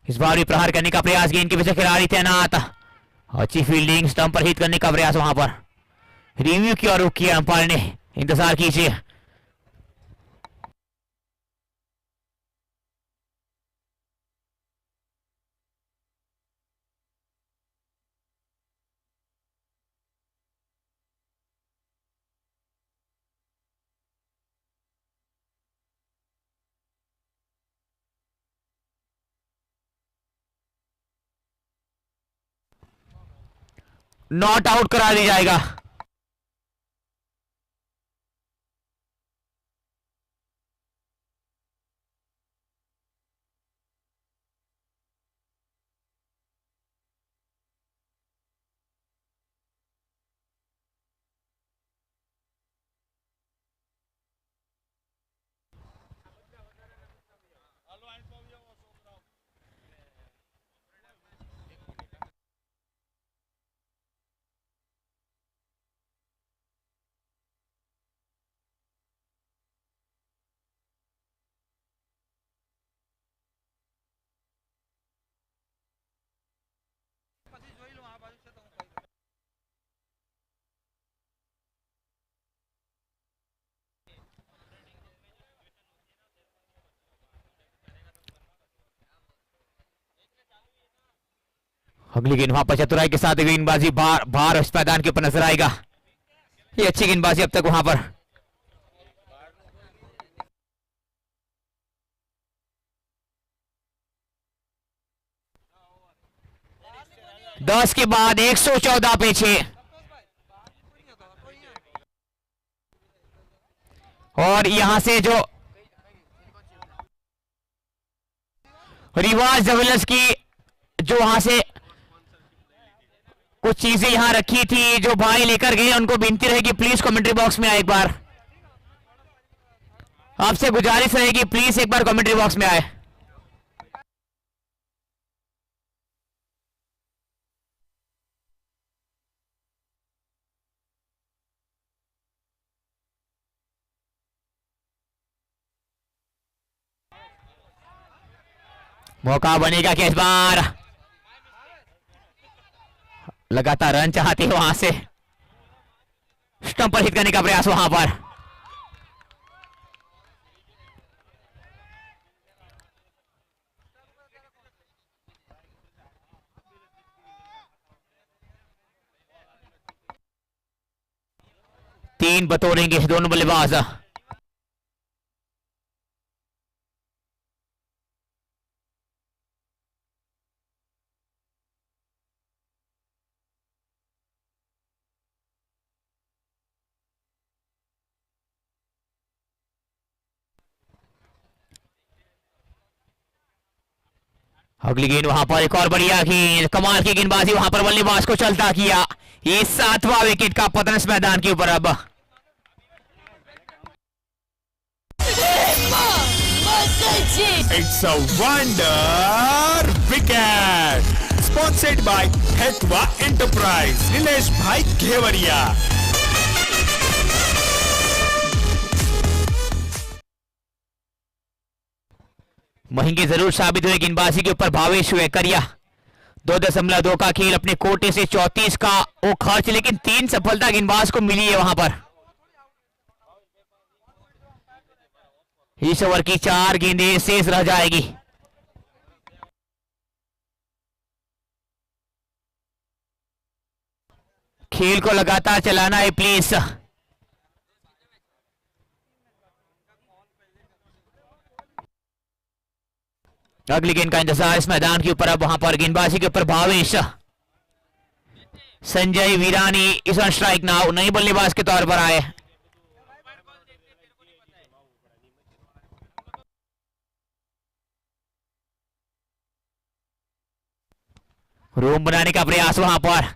S1: इस बार भी प्रहार करने का प्रयास, गेंद के पीछे खिलाड़ी तैनात। अच्छी फील्डिंग, स्टंप पर हिट करने का प्रयास वहां पर। रिव्यू की और रुक किया अंपायर ने, इंतजार कीजिए। नॉट आउट करा दिया जाएगा। अगली गेंद वहां पर चतुराई के साथ गेंदबाजी बार बार इस मैदान के ऊपर नजर आएगा। ये अच्छी गेंदबाजी अब तक वहां पर। दस के बाद 114 पे 6, और यहां से जो रिवाज जवेलर्स की जो वहां से कुछ चीजें यहां रखी थी, जो भाई लेकर गए, उनको विनती रहेगी प्लीज कमेंट्री बॉक्स में आए। एक बार आपसे गुजारिश रहेगी, प्लीज एक बार कमेंट्री बॉक्स में आए। मौका बनेगा कि इस बार लगातार रन चाहते हैं, वहां से स्टंप पर हिट करने का प्रयास वहां पर। तीन बतौरेंगे दोनों बल्लेबाज। अगली गेंद वहां पर, एक और बढ़िया गेंद, कमाल की गेंदबाजी वहां पर, बल्लेबाज को चलता किया। ये 7वां विकेट का पतन इस मैदान के ऊपर। अब
S4: It's a wonder wicket, sponsored by Hetwa Enterprise, Nilesh bhai घेवरिया।
S1: महंगे जरूर साबित हुए गेंदबाजी के ऊपर भावेश हुए करिया। 2.2 का खेल, अपने कोटे से 34 का वो खर्च, लेकिन 3 सफलता गेंदबाज को मिली है वहां पर। इस ओवर की 4 गेंदें शेष रह जाएगी। खेल को लगातार चलाना है प्लीज। अगली गेंद का इंतजार इस मैदान के ऊपर। अब वहां पर गेंदबाजी के ऊपर भावेश। संजय वीरानी इस ऑन स्ट्राइक नाउ, नई बल्लेबाज के तौर पर आए। रूम बनाने का प्रयास वहां पर,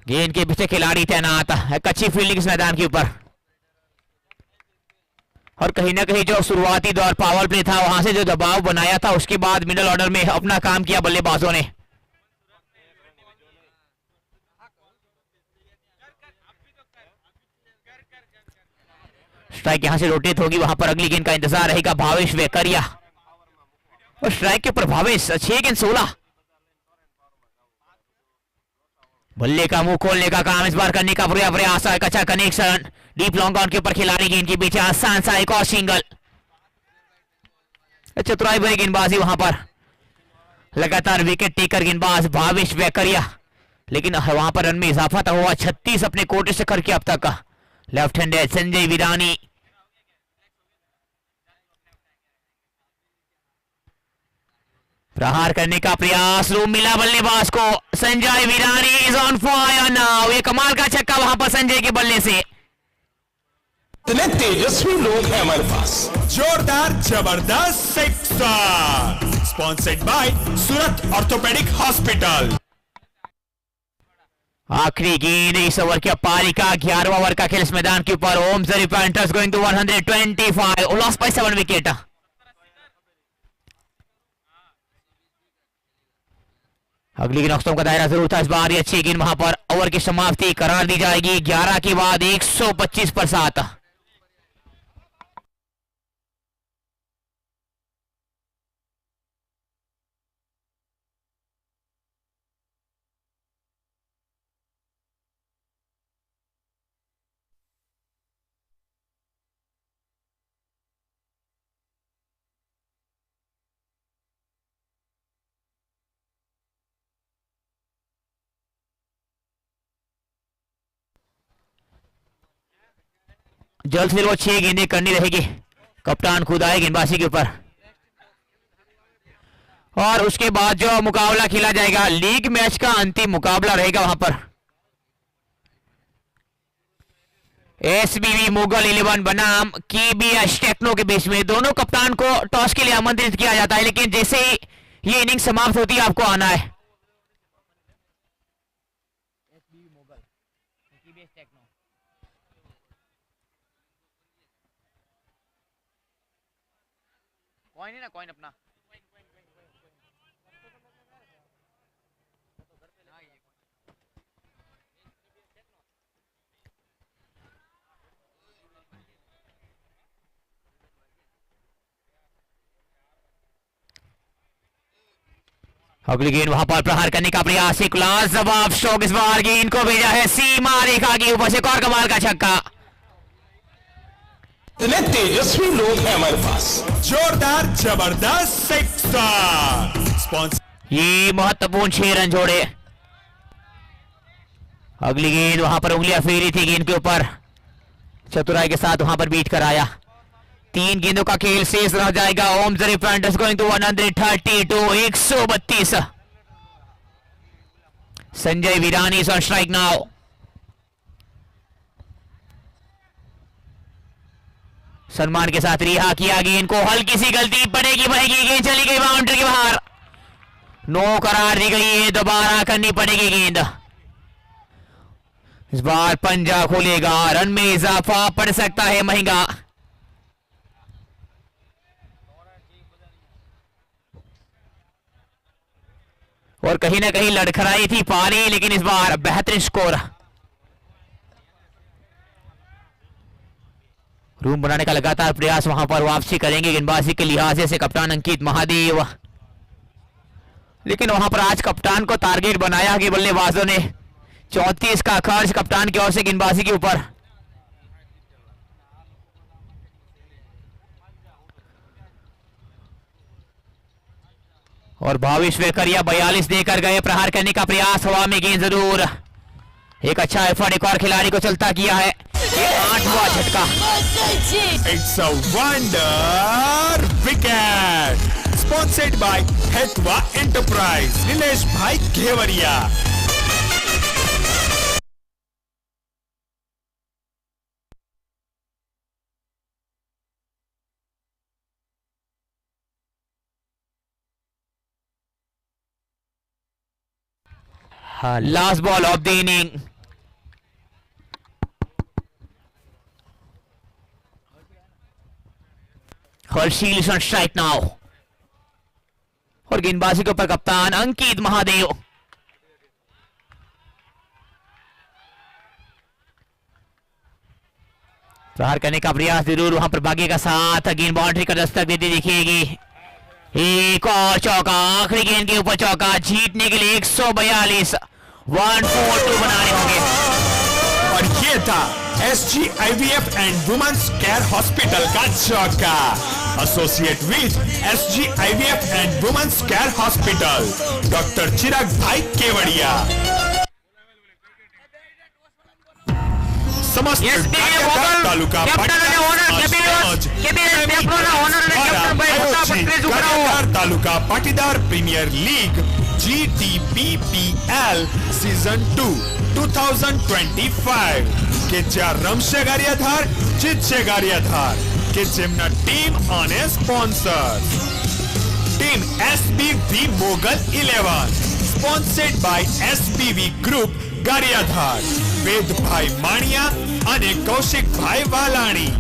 S1: गेंद के पीछे खिलाड़ी तैनात है। अच्छी फील्डिंग इस मैदान के ऊपर। और कहीं ना कहीं जो शुरुआती दौर पावर प्ले था वहां से जो दबाव बनाया था उसके बाद मिडिल ऑर्डर में अपना काम किया बल्लेबाजों ने। स्ट्राइक यहां से रोटेट होगी, वहां पर अगली गेंद का इंतजार रहेगा भावेश वेकरिया। और स्ट्राइक के ऊपर भावेश 6 गेंद 16। बल्ले का मुंह खोलने का काम इस बार करने का पूरा प्रयास है। अच्छा कनेक्शन डीप लॉन्ग ऑन के ऊपर, खिलाड़ी गेंद के पीछे आसान सा एक और सिंगल। चतुराई भरी गेंदबाजी वहां पर, लगातार विकेट टेकर गेंदबाज भावेश वेकरिया। लेकिन वहां पर रन में इजाफा था हुआ, 36 अपने कोटे से करके अब तक। लेफ्ट हैंडेड संजय वीरानी, प्रहार करने का प्रयास, रूम मिला बल्लेबाज को। Sanjay Virani is on fire now. ये कमाल का छक्का वहां पर संजय के बल्ले से।
S5: इतने तेजस्वी लोग हैं हमारे पास।
S4: जोरदार जबरदस्त sixer, sponsored by Surat orthopaedic hospital.
S1: आखिरी गेंद इस ओवर की पारी का 11वां ओवर का खेल इस मैदान के ऊपर। Om Zari panthers going to 125, lost by 7 wicket. अगली गेंद नौकतों का दायरा जरूर था इस बार। ये अच्छी गेंद वहां पर ओवर की समाप्ति करार दी जाएगी 11 के बाद 125 पर 7। जल्द से वो 6 गेंदें करनी रहेगी। कप्तान खुद आए गेंदबाजी के ऊपर। और उसके बाद जो मुकाबला खेला जाएगा, लीग मैच का अंतिम मुकाबला रहेगा वहां पर। एसबीवी मुगल 11 बनाम केबीएस टेक्नो के बीच में। दोनों कप्तान को टॉस के लिए आमंत्रित किया जाता है, लेकिन जैसे ही ये इनिंग समाप्त होती है आपको आना है। कॉइन है ना, कॉइन अपना। अगली गेंद वहां पर प्रहार करने का प्रयास, एक लास्ट जवाब स्ट्रोक इस बार गेंद को भेजा है सीमा रेखा के ऊपर से। एक और कमाल का छक्का।
S5: इतने तेजस्वी लोग हैं हमारे पास।
S4: जोरदार जबरदस्त सिक्सर, स्पॉन्सर।
S1: ये महत्वपूर्ण 6 रन जोड़े। अगली गेंद वहां पर उंगलियां फेरी थी गेंद के ऊपर, चतुराई के साथ वहां पर बीट कर आया। 3 गेंदों का खेल शेष रह जाएगा। Om Zari panthers going to 132, 132। Sanjay Virani is on strike now. Salman के साथ रिहा किया गेंद को, हल्की सी गलती पड़ेगी बहेगी, गेंद चली गई बाउंड्री के बाहर। नो करार दी गई है, दोबारा करनी पड़ेगी गेंद। इस बार पंजा खोलेगा, रन में इजाफा पड़ सकता है महंगा। और कहीं ना कहीं लड़खड़ाई थी पारी, लेकिन इस बार बेहतरीन स्कोर। रूम बनाने का लगातार प्रयास, वहां पर वापसी करेंगे गेंदबाजी के लिहाज से कप्तान अंकित महादेव। लेकिन वहां पर आज कप्तान को टारगेट बनाया कि बल्लेबाजों ने 34 का खर्च कप्तान की ओर से गेंदबाजी के ऊपर। और भावेश वेकरिया 42 देकर गए, प्रहार करने का प्रयास, हवा में गेंद जरूर, एक अच्छा एफर्ट एक और खिलाड़ी को चलता किया है, ये 8वां झटका।
S4: It's a wonder wicket. Sponsored by Hetwa Enterprise. Nilesh bhai Ghevariya.
S1: Last ball of the inning. Harshil on strike now, और गेंदबाजी के ऊपर कप्तान अंकित महादेव। प्रहार करने का प्रयास जरूर, वहां पर भाग्य का साथ, गेंद बाउंड्री का दस्तक देती दिखेगी। एक और चौका, आखिरी गेंद के ऊपर चौका, जीतने के लिए 142 142 बनाने होंगे।
S4: और ये था SGIVF and women's care hospital का चौका। Associate with SGIVF and women's care hospital, doctor Chirag भाई केवड़िया। समस्त Gadiyaghat taluka Gadiyaghat taluka Patidar premier league GTPPL season 2 2025 કે જ્યાં રમશે ગારિયાધાર, જીતશે ગારિયાધાર, કે જેમના ટીમ અને sponsor team SBV Mughal 11 sponsored by SBV group Gariadhar, Vedbhai Maniya અને Kaushikbhai Valani.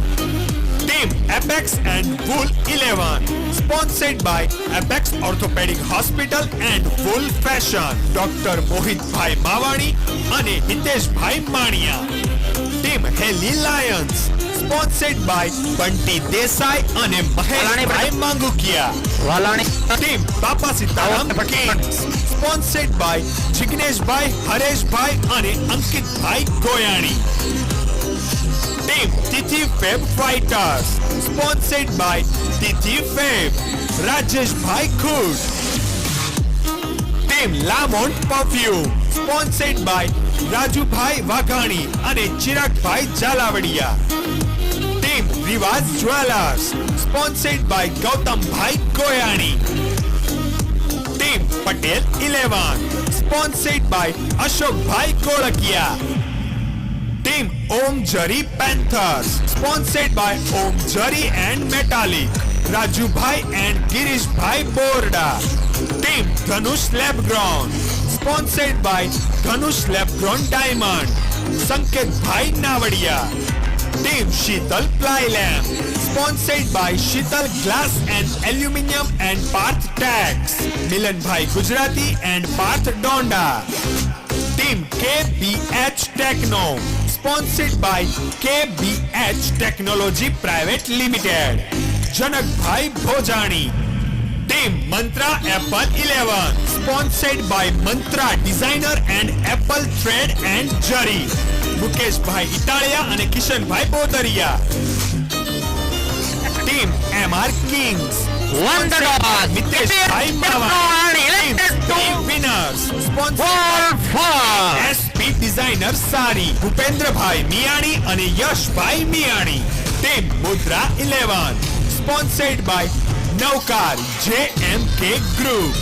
S4: Team apex and wool 11 sponsored by apex orthopaedic hospital and wool fashion, doctor Mohitbhai Mavani અને Hiteshbhai Maniya. Team Heli lions sponsored by Bunty Desai અને મહેશભાઈ માંગુકિયા. ટીમ બાપા Sitaram Kings sponsored by Jigneshbhai, Hareshbhai અને Ankitbhai Goyani. Team Tithi fab fighters sponsored by Tithi fab, Rajeshbhai Khud. Team Lamont perfume sponsored by Rajubhai Vaghani અને Chiragbhai Zalavadiya. Team Riwaaj jewellers sponsored by Gautambhai Goyani. Team Patel 11 sponsored by Ashokbhai Kolkiya. Team Om Zari panthers sponsored by Om Zari and metallic, Rajubhai and Girishbhai Borda. Team Dhanush lab grown sponsored by Dhanush lab grown diamond, Sanketbhai Navadiya. Team Sheetal plylam sponsored by Sheetal glass and aluminium and Parth tex, Milanbhai Gujarati and Parth Donda. Team KBH techno sponsored by KBH technology private limited, Janakbhai Bhojani. Team Mantra apple 11 sponsored by Mantra designer and apple thread and zari, Mukeshbhai Italiya અને Kishanbhai Botariya. Team MR kings Miteshbhai Mavani. Team winners sponsored by SP designer sari, Bhupendrabhai Miyani અને Yashbhai Miyani. Team Mudra 11 sponsored by Navkar JMK group.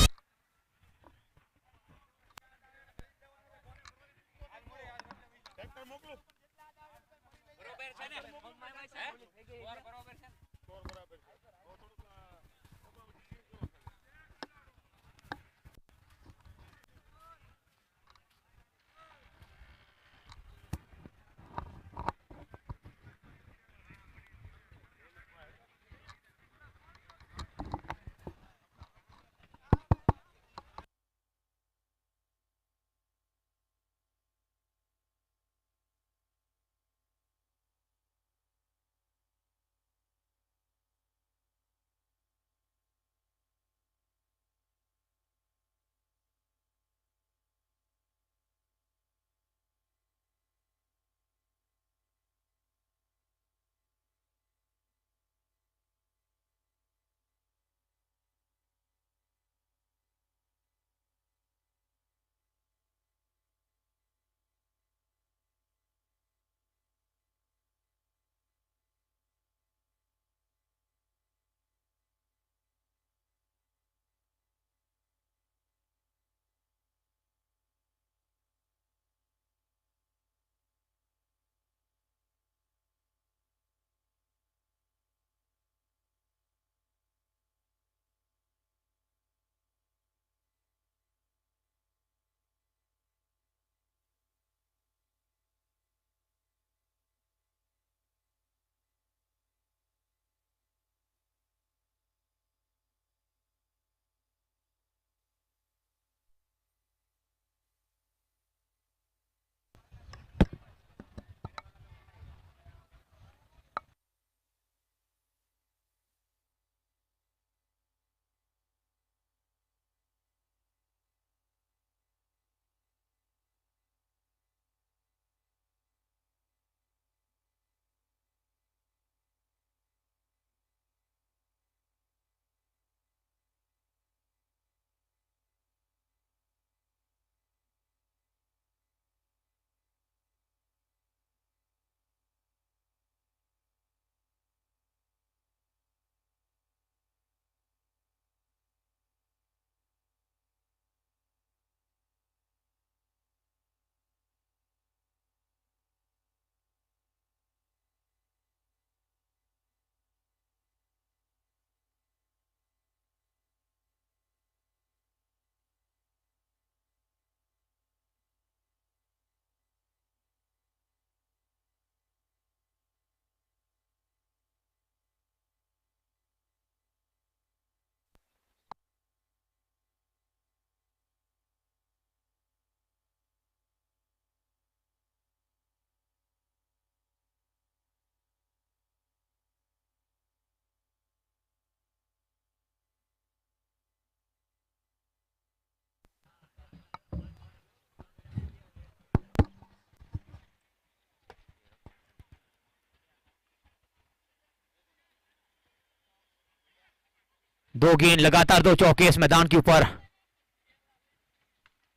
S1: दो गेंद लगातार, दो चौके इस मैदान के ऊपर।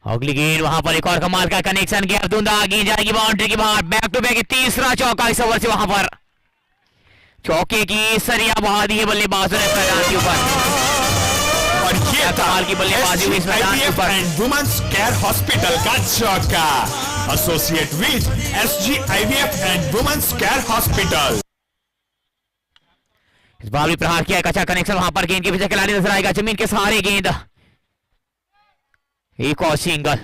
S1: अगली गेंद वहां पर एक और कमाल का कनेक्शन गया, दूंदा गेंद जाएगी बाउंड्री के बाहर। बैक टू बैक तीसरा चौका इस ओवर से वहां पर चौके की सरिया बहा दी है बल्लेबाजों ने मैदान के ऊपर।
S4: और ये
S1: कमाल की बल्लेबाजी हुई इस मैदान के ऊपर।
S4: एंड वुमेन्स केयर हॉस्पिटल का चौका, associate with SGIVF and women's care hospital.
S1: इस बार भी प्रहार किया, एक अच्छा कनेक्शन वहां पर। गेंद के पीछे खिलाड़ी नजर आएगा, जमीन के सहारे गेंद, एक और सिंगल।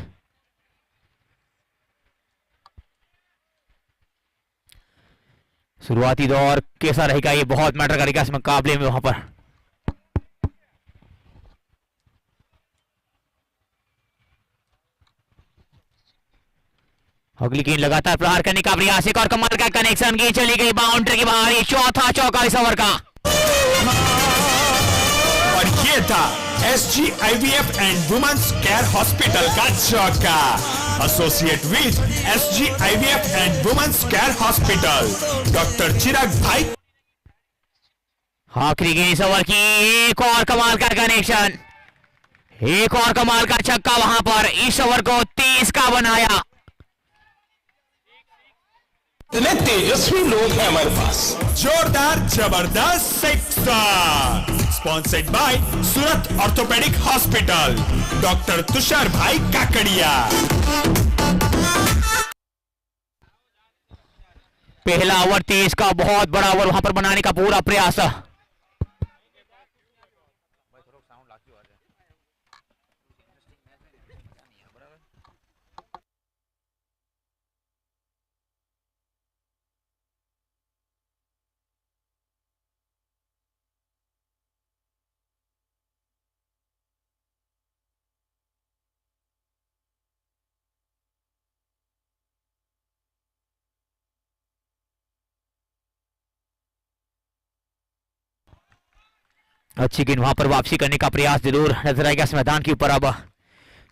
S1: शुरुआती दौर कैसा रहेगा ये बहुत मैटर करेगा इस मुकाबले में। वहां पर अगली गेंद लगातार प्रहार करने का प्रयास, एक और कमाल का कनेक्शन, गेंद चली गई बाउंड्री के बाहर। ये चौथा चौका इस ओवर का।
S4: और ये था SGIVF and women's care hospital का चौका, associate with SGIVF and women's care hospital, doctor Chirag bhai.
S1: आखिरी गेंद इस ओवर की, एक और कमाल का कनेक्शन, एक और कमाल का छक्का वहां पर। इस ओवर को 30 का बनाया।
S5: इतने तेजस्वी लोग हैं हमारे पास।
S4: जोरदार जबरदस्त sixer, sponsored by Surat orthopaedic hospital, doctor Tushar भाई काकड़िया।
S1: पहला ओवर 23 का, बहुत बड़ा ओवर वहां पर बनाने का पूरा प्रयास। अच्छी गेंद वहां पर वापसी करने का प्रयास जरूर नजर आएगा इस मैदान के ऊपर अब,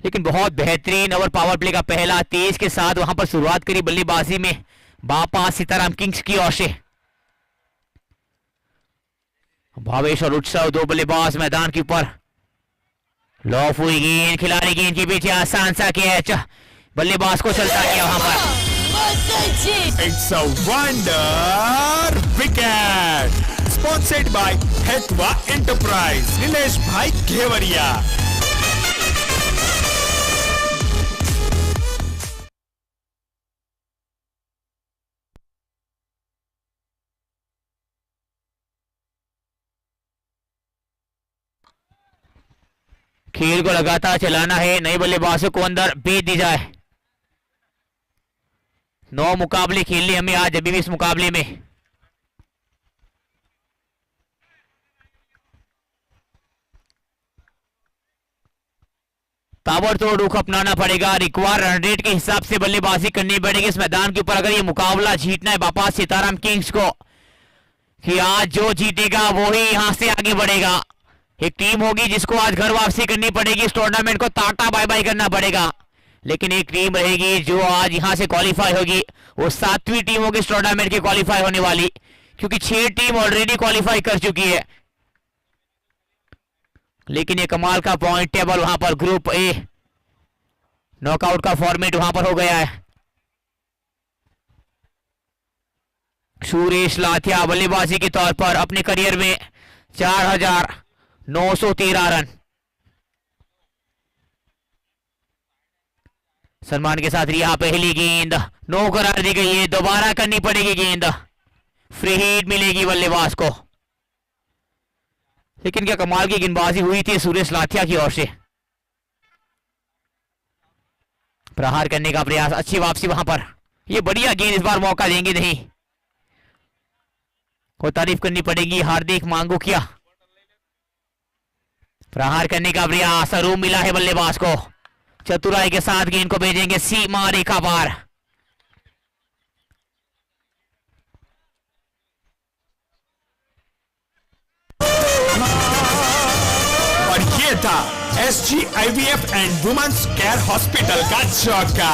S1: लेकिन बहुत बेहतरीन ओवर पावर प्ले का पहला 23 के साथ वहां पर शुरुआत करी बल्लेबाजी में बापा सीताराम किंग्स की ओर से। भावेश और उत्सव दो बल्लेबाज मैदान के ऊपर। लॉफ हुई गेंद, खिलाड़ी गेंद के पीछे आसान सा कैच, बल्लेबाज को चलता किया वहां पर।
S4: It's a wonder wicket, sponsored by Hetwa enterprise, Nilesh bhai Ghevariya.
S1: खेल को लगातार चलाना है, नए बल्लेबाजों को अंदर भेज दी जाए। 9 मुकाबले खेलने हमें आज अभी भी इस मुकाबले में। ताबड़तोड़ रुख अपनाना पड़ेगा, रिक्वायर रन रेट के हिसाब से बल्लेबाजी करनी पड़ेगी इस मैदान के ऊपर अगर ये मुकाबला जीतना है बापा सीताराम किंग्स को, कि आज जो जीतेगा वो ही यहां से आगे बढ़ेगा। एक टीम होगी जिसको आज घर वापसी करनी पड़ेगी, इस टूर्नामेंट को टाटा बाय बाय करना पड़ेगा, लेकिन एक टीम रहेगी जो आज यहां से क्वालिफाई होगी, वो 7वीं टीम होगी इस टूर्नामेंट की क्वालिफाई होने वाली, क्योंकि 6 टीम ऑलरेडी क्वालिफाई कर चुकी है। लेकिन ये कमाल का पॉइंट टेबल वहां पर ग्रुप ए नॉकआउट का फॉर्मेट वहां पर हो गया है। सुरेश लाथिया बल्लेबाजी के तौर पर अपने करियर में 4,913 रन, सलमान के साथ रिहा पहली गेंद नो करार दी गई है, दोबारा करनी पड़ेगी गेंद, फ्री हिट मिलेगी बल्लेबाज को। लेकिन क्या कमाल की गेंदबाजी हुई थी सुरेश लाथिया की ओर से, प्रहार करने का प्रयास, अच्छी वापसी वहां पर। ये बढ़िया गेंद, इस बार मौका देंगे नहीं, को तारीफ करनी पड़ेगी हार्दिक मांगुकिया। प्रहार करने का प्रयास, रूम मिला है बल्लेबाज को, चतुराई के साथ गेंद को भेजेंगे सीमा रेखा पार।
S4: और ये था SGIVF and women's care hospital का चौका,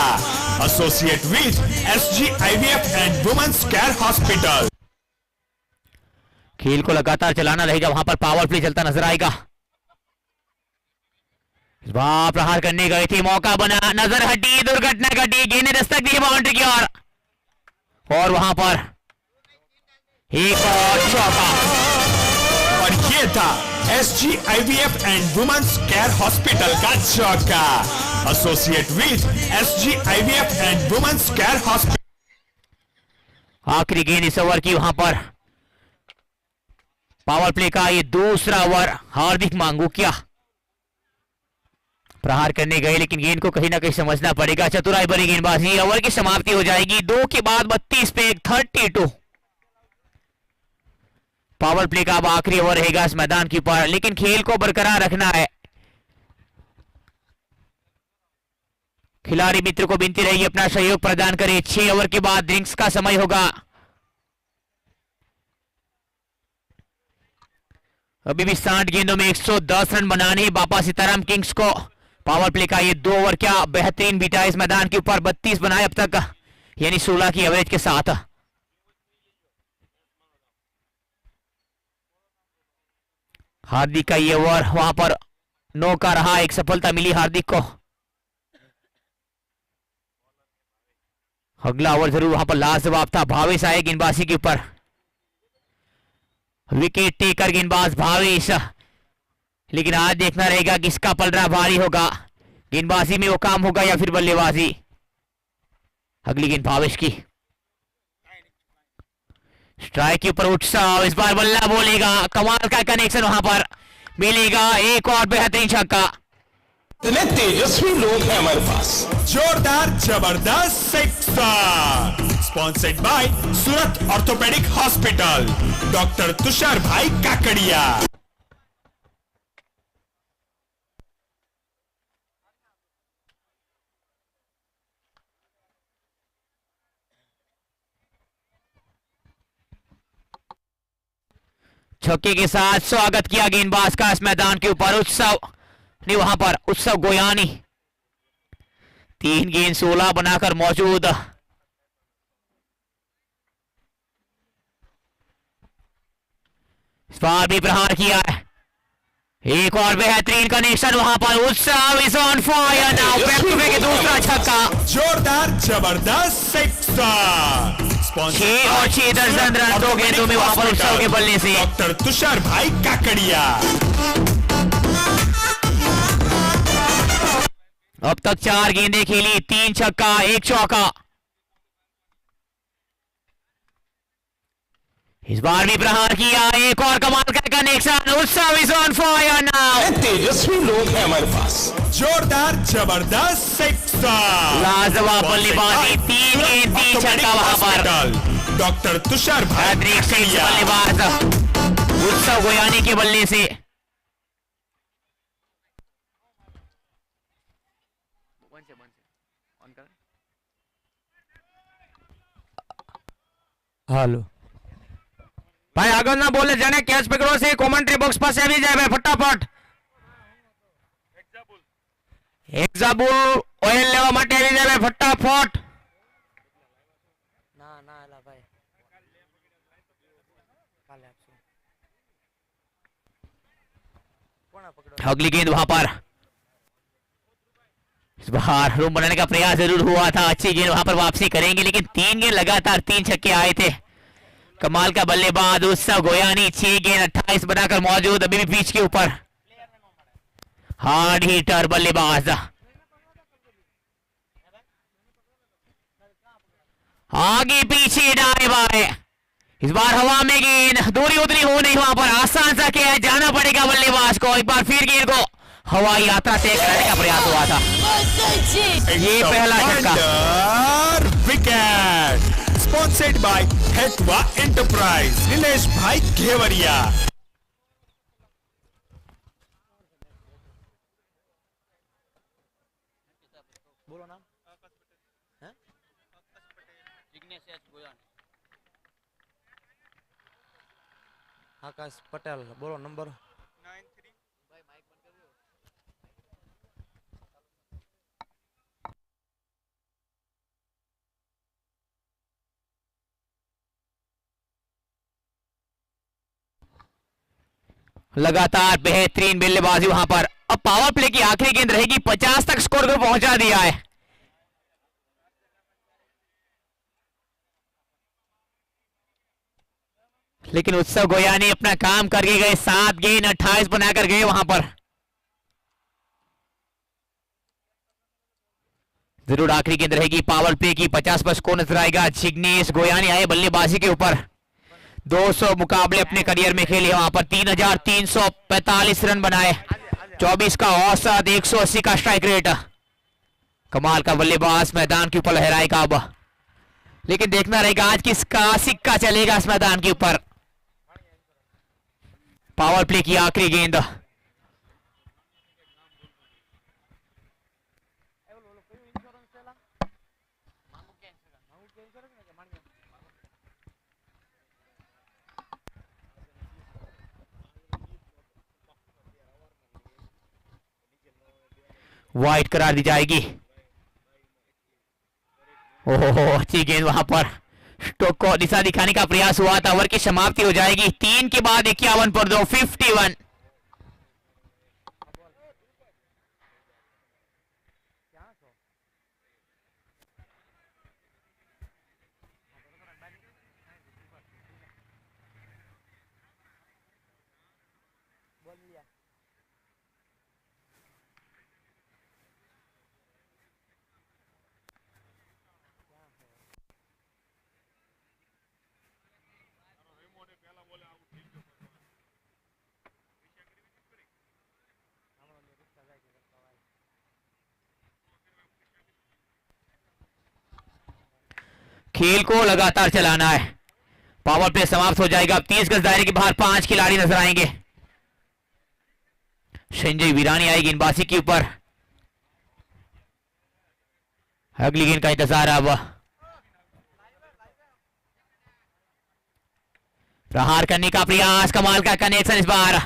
S4: associate with SGIVF and women's care hospital.
S1: खेल को लगातार चलाना रहेगा, वहां पर पावर प्ले चलता नजर आएगा। वहां प्रहार करने गए थे, मौका बना, नजर हटी, दुर्घटना घटी, गेंद दस्तक दी बाउंड्री की ओर और वहां पर एक और चौका।
S4: और ये था SGIVF and women's care hospital का चौका। Associate with SGIVF and women's care hospital.
S1: आखिरी गेंद इस ओवर की, वहां पर पावर प्ले का ये दूसरा ओवर। हार्दिक मांगूकिया प्रहार करने गए, लेकिन गेंद को कहीं ना कहीं समझना पड़ेगा। चतुराई भरी गेंदबाजी, ओवर की समाप्ति हो जाएगी 2 के बाद 32 पे 32। पावर प्ले का अब आखिरी ओवर रहेगा इस मैदान के ऊपर, लेकिन खेल को बरकरार रखना है। खिलाड़ी मित्र को विनती रहेगी अपना सहयोग प्रदान करें। 6 ओवर के बाद ड्रिंक्स का समय होगा। अभी भी 60 गेंदों में 110 रन बनाने बापा सीताराम किंग्स को। पावर प्ले का ये 2 ओवर क्या बेहतरीन बीटा इस मैदान के ऊपर, 32 बनाए अब तक, यानी 16 की एवरेज के साथ। हार्दिक का ये ओवर वहां पर 9 का रहा, एक सफलता मिली हार्दिक को। अगला ओवर जरूर वहां पर लाजवाब था, भावेश आए गेंदबाजी के ऊपर। विकेट टेकर गेंदबाज भावेश, लेकिन आज देखना रहेगा किसका पलड़ा भारी होगा, गेंदबाजी में वो काम होगा या फिर बल्लेबाजी। अगली गेंद भावेश की, स्ट्राइक के ऊपर उत्साह, इस बार बल्ला बोलेगा, कमाल का कनेक्शन वहां पर मिलेगा, एक और बेहतरीन छक्का।
S5: इतने तेजस्वी लोग हैं हमारे पास।
S4: जोरदार जबरदस्त sixer. Sponsored by Surat orthopaedic hospital, doctor Tushar भाई काकड़िया।
S1: छक्के के साथ स्वागत किया गेंदबाज का इस मैदान के ऊपर। उत्सव ने वहां पर, उत्सव गोयानी 3 गेंद 16 बनाकर मौजूद। इस बार भी प्रहार किया है, एक और बेहतरीन कनेक्शन वहां पर। Utsav is on fire now, back to back दूसरा छक्का।
S4: जोरदार जबरदस्त सिक्सर।
S1: 6 और 6 दर्जन रन 2 गेंदों में वहां पर उत्सव के बल्ले से।
S4: डॉक्टर तुषार भाई काकड़िया।
S1: अब तक 4 गेंदें खेली, 3 छक्का 1 चौका। इस बार भी प्रहार किया, एक और कमाल का कनेक्शन। उत्सव इज ऑन फायर नाउ।
S5: इतने तेजस्वी लोग हैं हमारे पास।
S4: जोरदार जबरदस्त सिक्सर।
S1: लाजवाब बल्लेबाजी, 3 गेंद 3 छक्का वहां पर।
S4: डॉक्टर तुषार भाई काकड़िया।
S1: बल्लेबाज उत्सव गोयानी के बल्ले से।
S3: હાલો
S1: ભાઈ આગળ ના બોલે, જેને કેચ પકડો છે કોમેન્ટ્રી બોક્સ પાસે આવી જાય ભાઈ ફટાફટ। એક્ઝાબુલ ઓઇલ લેવા માટે આવી જાય ભાઈ ફટાફટ। अगली गेंद वहां पर, इस बार रूम बनाने का प्रयास जरूर हुआ था, अच्छी गेंद वहां पर वापसी करेंगे, लेकिन 3 गेंद लगातार 3 छक्के आए थे। कमाल का बल्लेबाज उत्सव गोयानी, 6 गेंद 28 बनाकर मौजूद, अभी भी पिच के ऊपर। हार्ड हिटर बल्लेबाज, आगे पीछे दाएं बाएं, इस बार हवा में गेंद, दूरी उतनी हो नहीं वहां पर, आसान सा क्या जाना पड़ेगा बल्लेबाज को। एक बार फिर गेंद को हवाई यात्रा तय करने का प्रयास हुआ था, ये पहला छक्का।
S4: Wicket sponsored by Hetwa enterprise, Nilesh bhai Ghevariya.
S3: આકાશ પટેલ બોલો નંબર।
S1: लगातार बेहतरीन बल्लेबाजी वहां पर अब पावर प्ले की आखिरी गेंद रहेगी, 50 तक स्कोर को पहुंचा दिया है। लेकिन उत्सव गोयानी अपना काम करके गए, 7 गेंद 28 बनाकर गए वहां पर। जरूर आखिरी गेंद रहेगी पावर प्ले की, 50 पर स्कोर नजर आएगा। जिग्नेश गोयानी आए बल्लेबाजी के ऊपर, 200 मुकाबले अपने करियर में खेले वहां पर, 3345 रन बनाए, 24 का औसत, 180 का स्ट्राइक रेट। कमाल का बल्लेबाज मैदान के ऊपर लहराएगा अब, लेकिन देखना रहेगा आज किसका सिक्का चलेगा इस मैदान के ऊपर। पावर प्ले की आखिरी गेंद, वाइड करार दी जाएगी। ओहो अच्छी गेंद वहां पर, स्टोक को दिशा दिखाने का प्रयास हुआ था। ओवर की समाप्ति हो जाएगी 3 के बाद 51 पर 2, 51। खेल को लगातार चलाना है, पावर प्ले समाप्त हो जाएगा। अब 30 गज दायरे के बाहर 5 खिलाड़ी नजर आएंगे। संजय वीरानी आएगी गेंदबाजी के ऊपर, अगली गेंद का इंतजार अब। प्रहार करने का प्रयास, कमाल का कनेक्शन इस बार,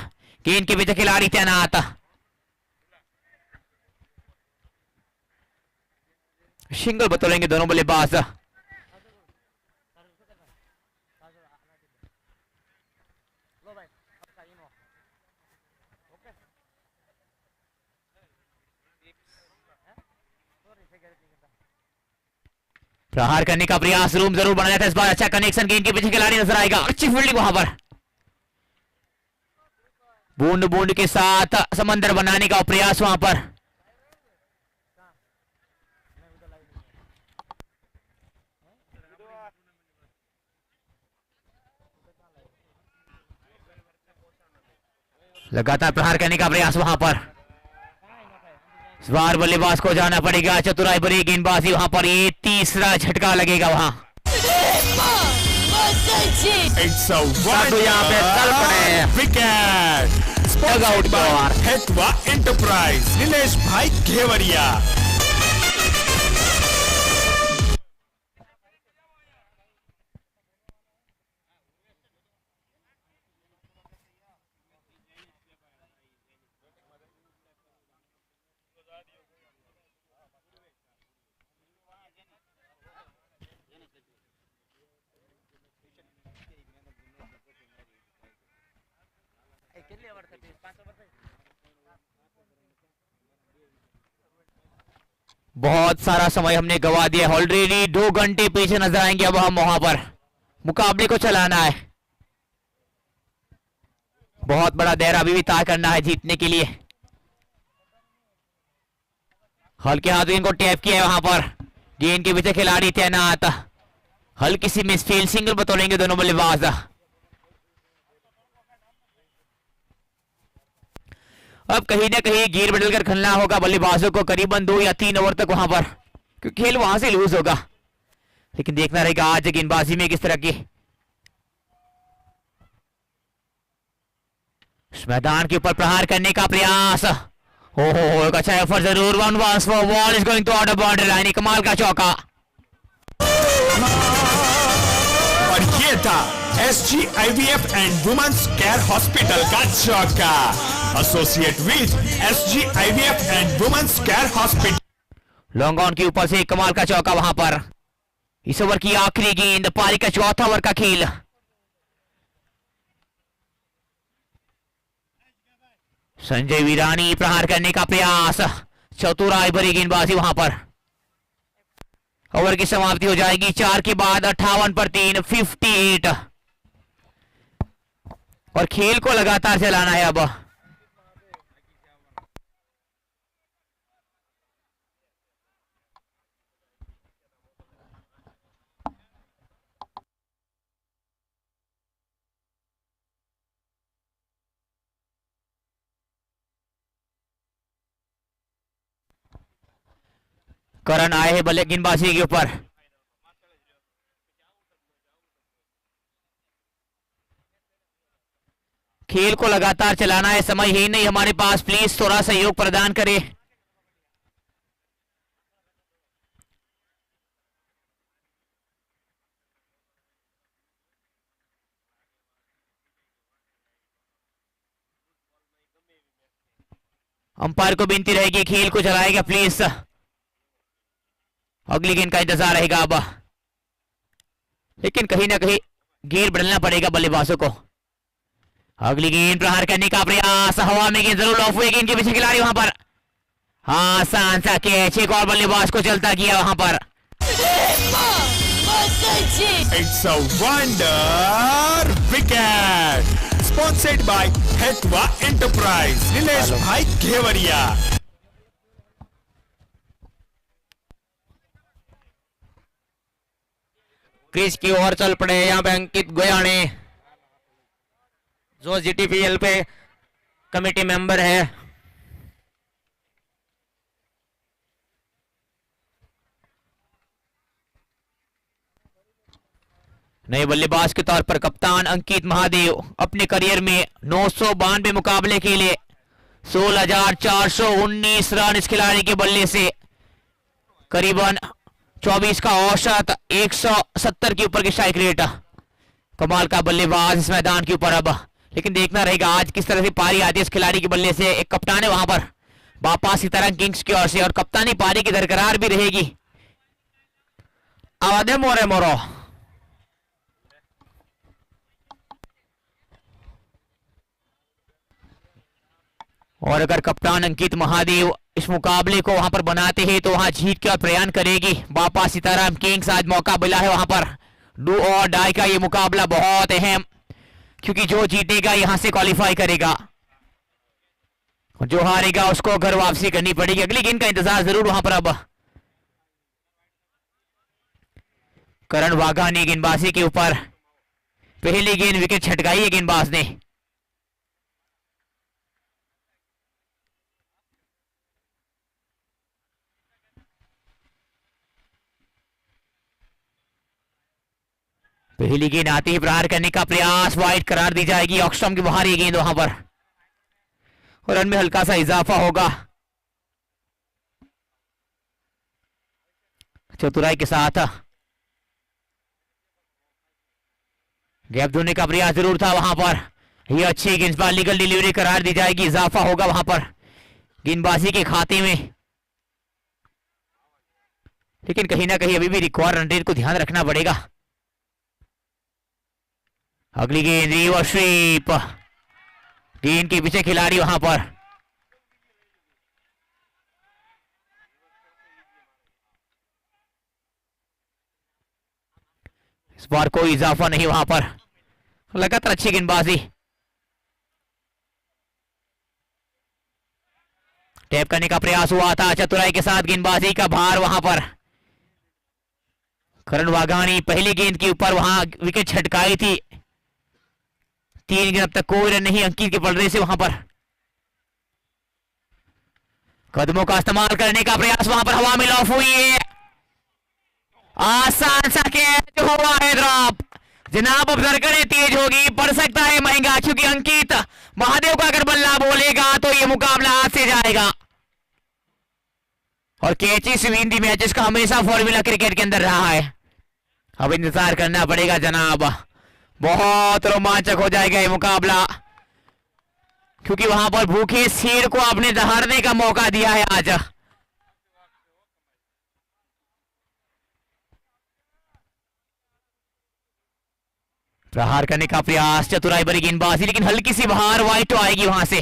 S1: गेंद के पीछे खिलाड़ी तैनात। सिंगल बतौलेंगे दोनों बल्लेबाज। प्रहार करने का प्रयास, रूम जरूर बनाया था इस बार, अच्छा कनेक्शन, गेंद के पीछे खिलाड़ी नजर आएगा, अच्छी फील्डिंग वहां पर। बूंद बूंद के साथ समंदर बनाने का प्रयास वहां पर। लगातार प्रहार करने का प्रयास वहां पर, इस बार बल्लेबाज को जाना पड़ेगा, चतुराई भरी गेंदबाजी वहां पर, ये तीसरा झटका लगेगा वहां।
S4: It's a
S3: यहाँ पे तल पड़े।
S4: विकेट,
S1: Dugout बार।
S4: हेतवा एंटरप्राइज, नीलेश भाई घेवरिया।
S1: बहुत सारा समय हमने गवा दिया, ऑलरेडी 2 घंटे पीछे नजर आएंगे अब हम वहां पर। मुकाबले को चलाना है, बहुत बड़ा दायरा अभी भी तय करना है जीतने के लिए। हल्के हाथों इनको टैप किया है वहां पर, गेंद के पीछे खिलाड़ी तैनात, हल्की सी मिसफील्ड, सिंगल बतौलेंगे दोनों बल्लेबाज। अब कहीं ना कहीं गियर बदलकर खेलना होगा बल्लेबाजों को, करीबन 2 या 3 ओवर तक वहां पर, क्योंकि खेल वहां से लूज होगा। लेकिन देखना रहेगा आज गेंदबाजी में किस तरह की। इस मैदान के ऊपर प्रहार करने का प्रयास, हो एक अच्छा एफर्ट जरूर, 1 bounce for ball is going to out of boundary line, कमाल का चौका।
S4: और ये था SGIVF and women's care hospital का चौका, associate with SGIVF and women's care hospital.
S1: Long on के ऊपर से कमाल का चौका वहां पर। इस ओवर की आखिरी गेंद, पारी का चौथा ओवर का खेल। संजय वीरानी प्रहार करने का प्रयास, चतुराई भरी गेंदबाजी वहां पर। ओवर की समाप्ति हो जाएगी 4 के बाद 58 पर 3, 58। और खेल को लगातार चलाना है अब। करण आए हैं बल्ले गेंदबाजी के ऊपर। खेल को लगातार चलाना है, समय ही नहीं हमारे पास, प्लीज थोड़ा सहयोग प्रदान करें। अंपायर को विनती रहेगी खेल को चलाएगा प्लीज। अगली गेंद का इंतजार रहेगा अब, लेकिन कहीं ना कहीं गेंद बदलना पड़ेगा बल्लेबाजों को। अगली गेंद प्रहार करने का प्रयास, हवा में गेंद जरूर ऑफ हुई, गेंद के पीछे खिलाड़ी वहां पर। हाँ, आसान सा कैच, एक और बल्लेबाज को चलता किया वहां पर।
S4: It's a wonder wicket. Sponsored by Hetwa Enterprise. Nilesh bhai घेवरिया।
S6: Chris की ओर चल पड़े यहाँ पे अंकित गोयाने, जो जीटीपीएल पे कमेटी मेंबर है।
S1: नए बल्लेबाज के तौर पर कप्तान अंकित महादेव अपने करियर में 992 मुकाबले के लिए 16,419 रन इस खिलाड़ी के बल्ले से, करीबन 24 का औसत, 170 के ऊपर की स्ट्राइक रेट। कमाल का बल्लेबाज इस मैदान के ऊपर अब, लेकिन देखना रहेगा आज किस तरह से पारी आती है इस खिलाड़ी के बल्ले से। एक कप्तान है वहां पर बापा सीताराम किंग्स की ओर से, और कप्तानी पारी की दरकरार भी रहेगी। आवादे मोरे मोरो। और अगर कप्तान अंकित महादेव इस मुकाबले को वहां पर बनाते हैं तो वहां जीत का प्रयाण करेगी बापा सीताराम किंग्स। आज मौका मिला है वहां पर, डू और डाई का ये मुकाबला बहुत अहम, क्योंकि जो जीतेगा यहां से क्वालिफाई करेगा, जो हारेगा उसको घर वापसी करनी पड़ेगी। अगली गेंद का इंतजार जरूर वहां पर अब। करण वाघानी गेंदबाजी के ऊपर, पहली गेंद विकेट छटकाई है गेंदबाज ने। पहली गेंद आती ही प्रहार करने का प्रयास, वाइड करार दी जाएगी। ऑक्सटॉम की बाहर ये गेंद वहां पर, और रन में हल्का सा इजाफा होगा। चतुराई के साथ गैप धोने का प्रयास जरूर था वहां पर। ये अच्छी गेंदबाजी, लीगल डिलीवरी करार दी जाएगी, इजाफा होगा वहां पर गेंदबाजी के खाते में। लेकिन कहीं ना कहीं अभी भी रिक्वायर्ड रन रेट को ध्यान रखना पड़ेगा। अगली गेंद रिवर्स स्वीप, गेंद के पीछे खिलाड़ी वहां पर। इस बार कोई इजाफा नहीं वहां पर, लगातार अच्छी गेंदबाजी। टैप करने का प्रयास हुआ था, चतुराई के साथ गेंदबाजी का भार वहां पर। करण वाघानी पहली गेंद के ऊपर वहां विकेट छटकाई थी। 3 गेंद अब तक कोई रन नहीं अंकित के पलड़े से वहां पर। कदमों का इस्तेमाल करने का प्रयास वहां पर, हवा में लॉफ हुई है, आसान सा कैच हुआ है ड्रॉप। जनाब अब दरकड़े तेज होगी, पड़ सकता है महंगा, क्योंकि अंकित महादेव का अगर बल्ला बोलेगा तो ये मुकाबला हाथ से जाएगा। और कैचेस विन दी मैचेस का हमेशा फॉर्मूला क्रिकेट के अंदर रहा है। अब इंतजार करना पड़ेगा जनाब, बहुत रोमांचक हो जाएगा ये मुकाबला, क्योंकि वहां पर भूखे शेर को आपने दहाड़ने का मौका दिया है आज। प्रहार करने का प्रयास, चतुराई भरी गेंदबाजी, लेकिन हल्की सी बाहर, वाइड तो आएगी वहां से।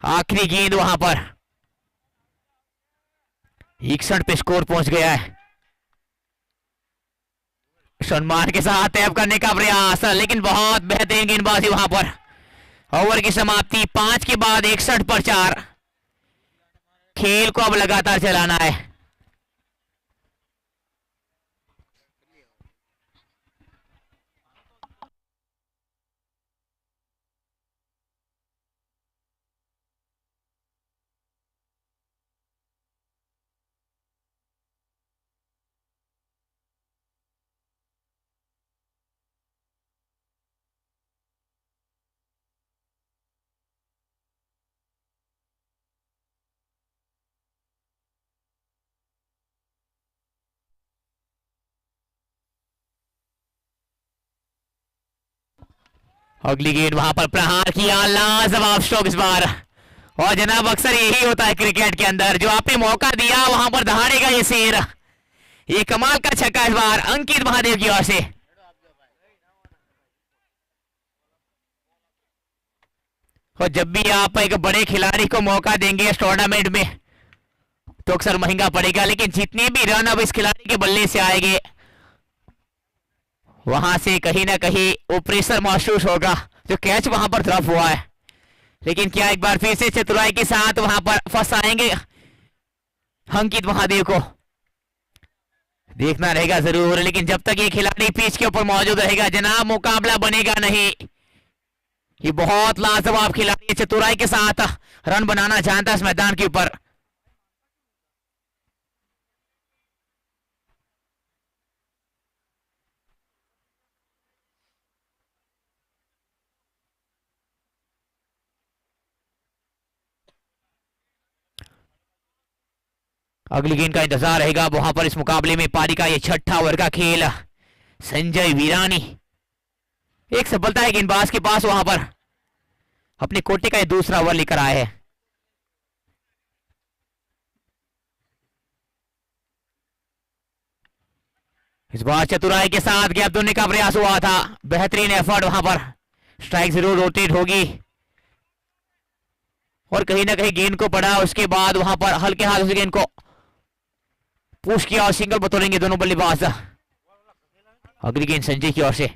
S1: आखिरी गेंद वहां पर 61 पे स्कोर पहुंच गया है। सम्मान के साथ टैप करने का प्रयास, लेकिन बहुत बेहतरीन गेंदबाजी वहां पर। ओवर की समाप्ति 5 के बाद 61 पर 4। खेल को अब लगातार चलाना है। अगली गेंद वहां पर प्रहार किया, लाजवाब स्ट्रोक इस बार। और जनाब अक्सर यही होता है क्रिकेट के अंदर, जो आपने मौका दिया वहां पर दहाड़ेगा ये शेर। ये कमाल का छक्का इस बार अंकित महादेव की ओर से। और जब भी आप एक बड़े खिलाड़ी को मौका देंगे इस टूर्नामेंट में तो अक्सर महंगा पड़ेगा, लेकिन जितने भी रन अब इस खिलाड़ी के बल्ले से आएंगे वहां से कहीं ना कहीं वो प्रेशर महसूस होगा जो कैच वहां पर ड्रॉप हुआ है। लेकिन क्या एक बार फिर से चतुराई के साथ वहां पर फंसाएंगे अंकित महादेव को? देखना रहेगा जरूर, लेकिन जब तक ये खिलाड़ी पिच के ऊपर मौजूद रहेगा जनाब मुकाबला बनेगा नहीं। ये बहुत लाजवाब खिलाड़ी है, चतुराई के साथ रन बनाना जानता है इस मैदान के ऊपर। अगली गेंद का इंतजार रहेगा वहां पर इस मुकाबले में। पारी का ये छठा ओवर का खेल। संजय वीरानी एक सफलता है गेंदबाज के पास, वहां पर अपने कोटे का ये दूसरा ओवर लेकर आए हैं। इस बार चतुराई के साथ गैप देने का प्रयास हुआ था, बेहतरीन एफर्ट वहां पर। स्ट्राइक जरूर रोटेट होगी और कहीं ना कहीं गेंद को पड़ा, उसके बाद वहां पर हल्के हाथ से गेंद को पुश किया और सिंगल बतौरेंगे दोनों बल्लेबाज। अगली गेंद संजय की ओर से।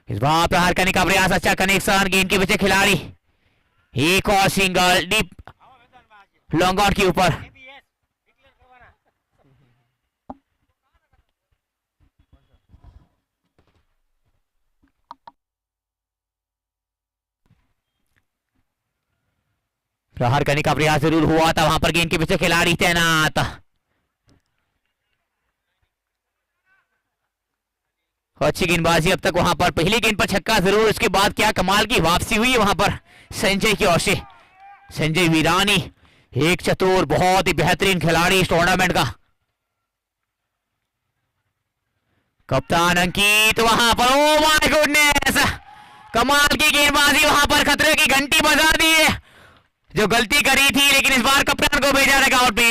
S1: इस बार प्रहार करने का प्रयास, अच्छा कनेक्शन, गेंद के पीछे खिलाड़ी, एक और सिंगल डीप लॉन्ग आउट के ऊपर। प्रहार करने का प्रयास जरूर हुआ था, वहां पर गेंद के पीछे खिलाड़ी तैनात। अच्छी गेंदबाजी अब तक वहां पर। पहली गेंद पर छक्का जरूर, उसके बाद क्या कमाल की वापसी हुई वहां पर संजय की ओर से। संजय वीरानी एक चतुर, बहुत ही बेहतरीन खिलाड़ी इस टूर्नामेंट का। कप्तान अंकित वहां पर, ओ माय गुडनेस, कमाल की गेंदबाजी वहां पर, खतरे की घंटी बजा दी है। जो गलती करी थी, लेकिन इस बार कप्तान को भेजा रनआउट पे।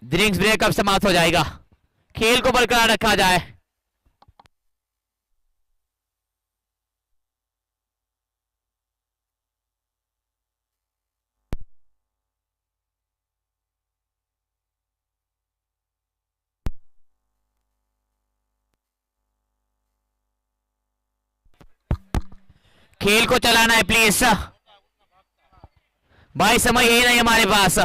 S1: ड्रिंक्स ब्रेक अब समाप्त हो जाएगा। खेल को बरकरार रखा जाए। खेल को चलाना है प्लीज भाई, समय यही नहीं हमारे पास।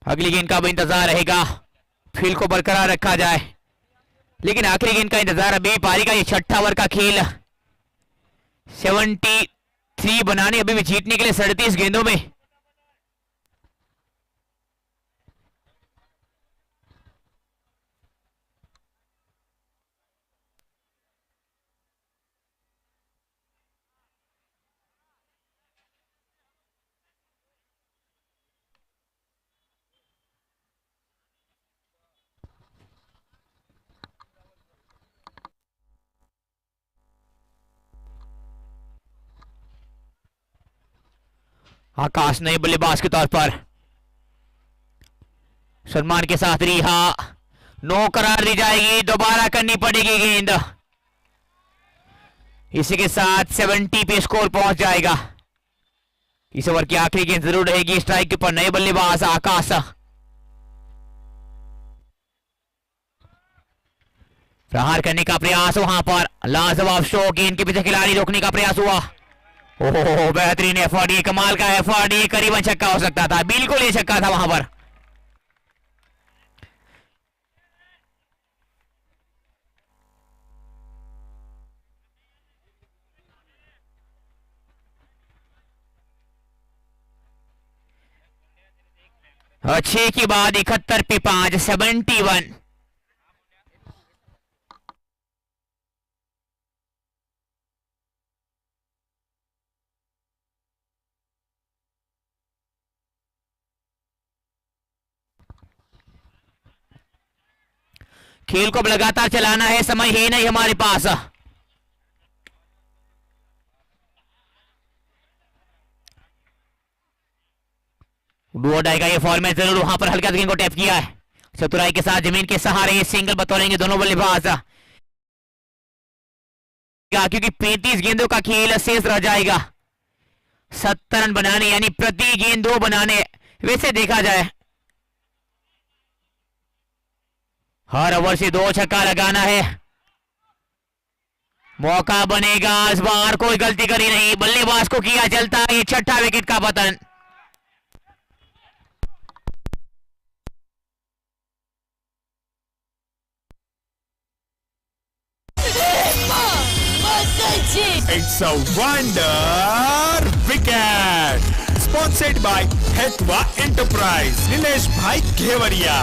S1: अगली गेंद का भी इंतजार रहेगा, फील्ड को बरकरार रखा जाए। लेकिन आखिरी गेंद का इंतजार अभी पारी का ये छठा ओवर का खेल। 73 बनाने अभी भी जीतने के लिए 37 गेंदों में। आकाश नए बल्लेबाज के तौर पर सलमान के साथ रिहा, नो करार दी जाएगी, दोबारा करनी पड़ेगी गेंद। इसी के साथ 70 पे स्कोर पहुंच जाएगा। इस ओवर की आखिरी गेंद जरूर रहेगी स्ट्राइक के ऊपर नए बल्लेबाज आकाश। प्रहार करने का प्रयास वहां पर, लाजवाब शो, गेंद के पीछे खिलाड़ी रोकने का प्रयास हुआ। ओह बेहतरीन एफर्ट, ये कमाल का एफर्ट, ये करीबन छक्का हो सकता था, बिल्कुल ये छक्का था वहां पर। छह के बाद 71 पे 5, 71। खेल को अब लगातार चलाना है, समय ही नहीं हमारे पास। डू और डाई का ये फॉर्मेट जरूर वहां पर हल्का गेंद को टैप किया है, चतुराई के साथ जमीन के सहारे सिंगल बतौरेंगे दोनों बल्लेबाज, क्योंकि 35 गेंदों का खेल शेष रह जाएगा। 70 रन बनाने यानी प्रति गेंद 2 बनाने। वैसे देखा जाए हर ओवर से 2 छक्का लगाना है, मौका बनेगा। इस बार कोई गलती करी नहीं, बल्लेबाज को किया चलता है, ये छठा विकेट का पतन।
S4: It's a wonder wicket. Sponsored by Hetwa Enterprise. Nilesh bhai घेवरिया।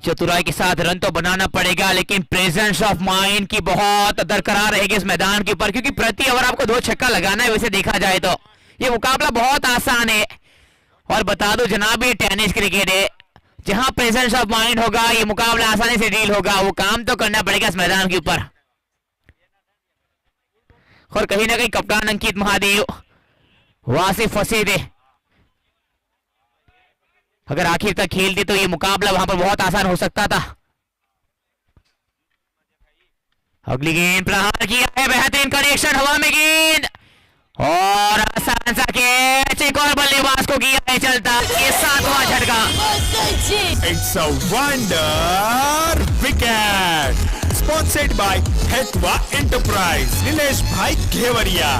S1: चतुराई के साथ रन तो बनाना पड़ेगा, लेकिन प्रेजेंस ऑफ माइंड की बहुत दरकरार रहेगी इस मैदान के ऊपर, क्योंकि प्रति ओवर आपको 2 छक्का लगाना है। वैसे देखा जाए तो ये मुकाबला बहुत आसान है, और बता दो जनाब ये टेनिस क्रिकेट है, जहां प्रेजेंस ऑफ माइंड होगा ये मुकाबला आसानी से डील होगा। वो काम तो करना पड़ेगा इस मैदान के ऊपर। और कहीं ना कहीं कप्तान अंकित महादेव वहां से फंसे थे, अगर आखिर तक खेलते तो ये मुकाबला वहां पर बहुत आसान हो सकता था। अगली गेंद प्रहार किया है, बेहतरीन कनेक्शन, हवा में गेंद और आसान सा कैच, एक और बल्लेबाज को किया है चलता, ये 7वां झटका।
S4: It's a wonder wicket. Sponsored by Hetwa Enterprise. Nilesh bhai घेवरिया।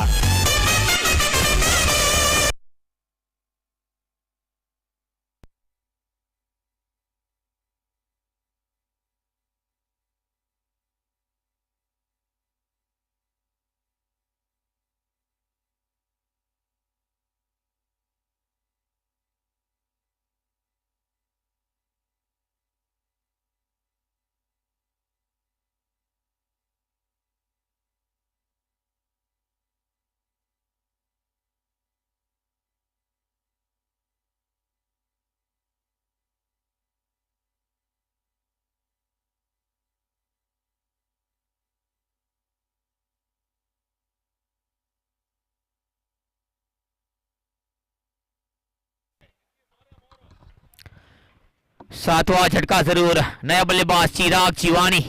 S1: सातवां झटका जरूर, नया बल्लेबाज चिराग जीवानी,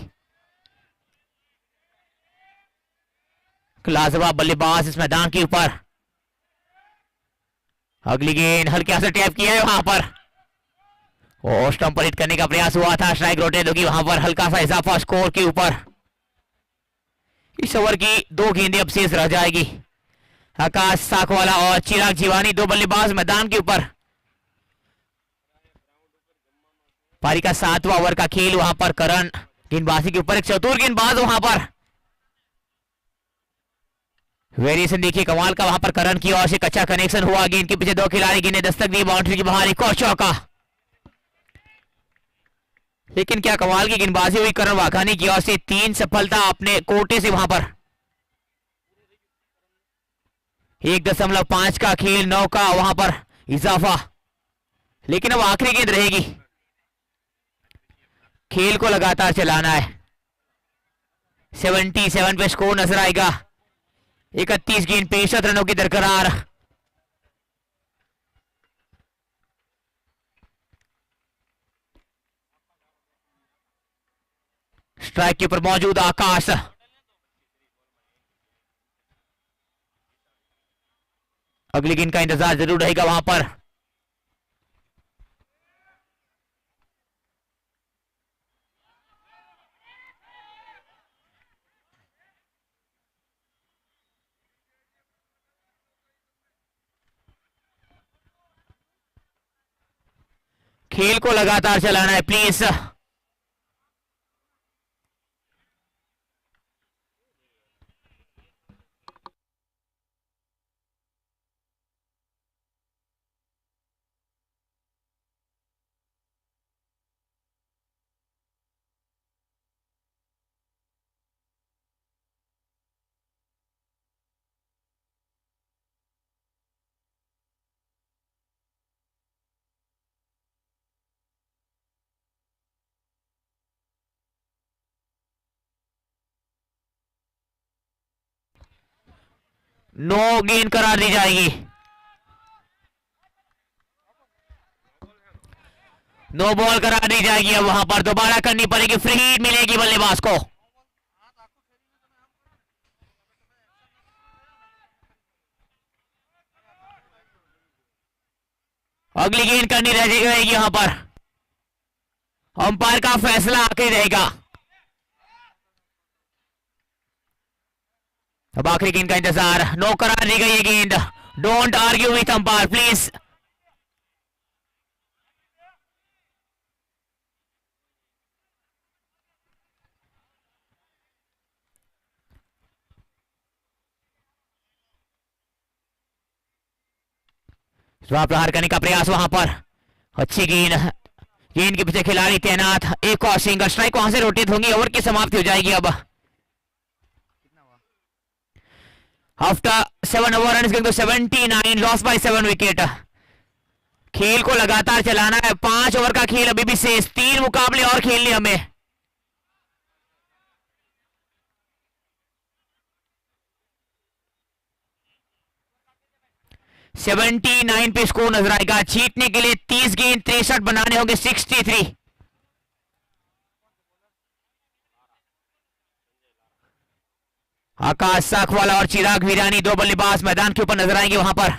S1: लाजवाब बल्लेबाज इस मैदान के ऊपर। अगली गेंद हल्के से टैप किया है वहां पर, और स्टंप पर हिट करने का प्रयास हुआ था, स्ट्राइक रोटेट होगी वहां पर, हल्का सा इजाफा स्कोर के ऊपर। इस ओवर की 2 गेंदें अब शेष रह जाएगी। आकाश साखवाला और चिराग जीवानी 2 बल्लेबाज मैदान के ऊपर। पारी का 7वां ओवर का खेल वहां पर, करण गेंदबाजी के ऊपर, एक चतुर गेंदबाज वहां पर। वेरिएशन देखिए कमाल का वहां पर, करण की ओर से कच्चा कनेक्शन हुआ, गेंद के पीछे 2 खिलाड़ी, गेंद दस्तक दी, बाउंड्री के बाहर, एक और चौका। लेकिन क्या कमाल की गेंदबाजी हुई करण वाघानी की ओर से, 3 सफलता अपने कोटे से वहां पर। 1.5 का खेल, 9 का वहां पर इजाफा, लेकिन अब आखिरी गेंद रहेगी। खेल को लगातार चलाना है। 77 पे स्कोर नजर आएगा। 31 गेंद पे 61 रनों की दरकरार। स्ट्राइक के ऊपर मौजूद आकाश, अगली गेंद का इंतजार जरूर रहेगा वहां पर। खेल को लगातार चलाना है प्लीज। नो गेंद करार दी जाएगी। नो बॉल करार दी जाएगी। अब वहां पर दोबारा करनी पड़ेगी, फ्री हिट मिलेगी बल्लेबाज को। अगली गेंद करनी रहेगी यहां पर। अंपायर का फैसला आखिरी रहेगा। अब आखिरी गेंद का इंतजार, नो करार दी गई है गेंद। Don't argue with umpire please. जवाब प्रहार करने का प्रयास वहां पर, अच्छी गेंद, गेंद के पीछे खिलाड़ी तैनात, एक और सिंगल, स्ट्राइक वहां से रोटेट होंगी, ओवर की समाप्ति हो जाएगी। अब after 7 over run going to 79, loss by 7 wicket. खेल को लगातार चलाना है। 5 ओवर का खेल अभी भी शेष, 3 मुकाबले और खेलने हमें। $79 पे स्कोर नजर आएगा। जीतने के लिए 30 गेंद 63 बनाने होंगे, 63। आकाश साखवाला और चिराग वीरानी 2 बल्लेबाज मैदान के ऊपर नजर आएंगे वहां पर।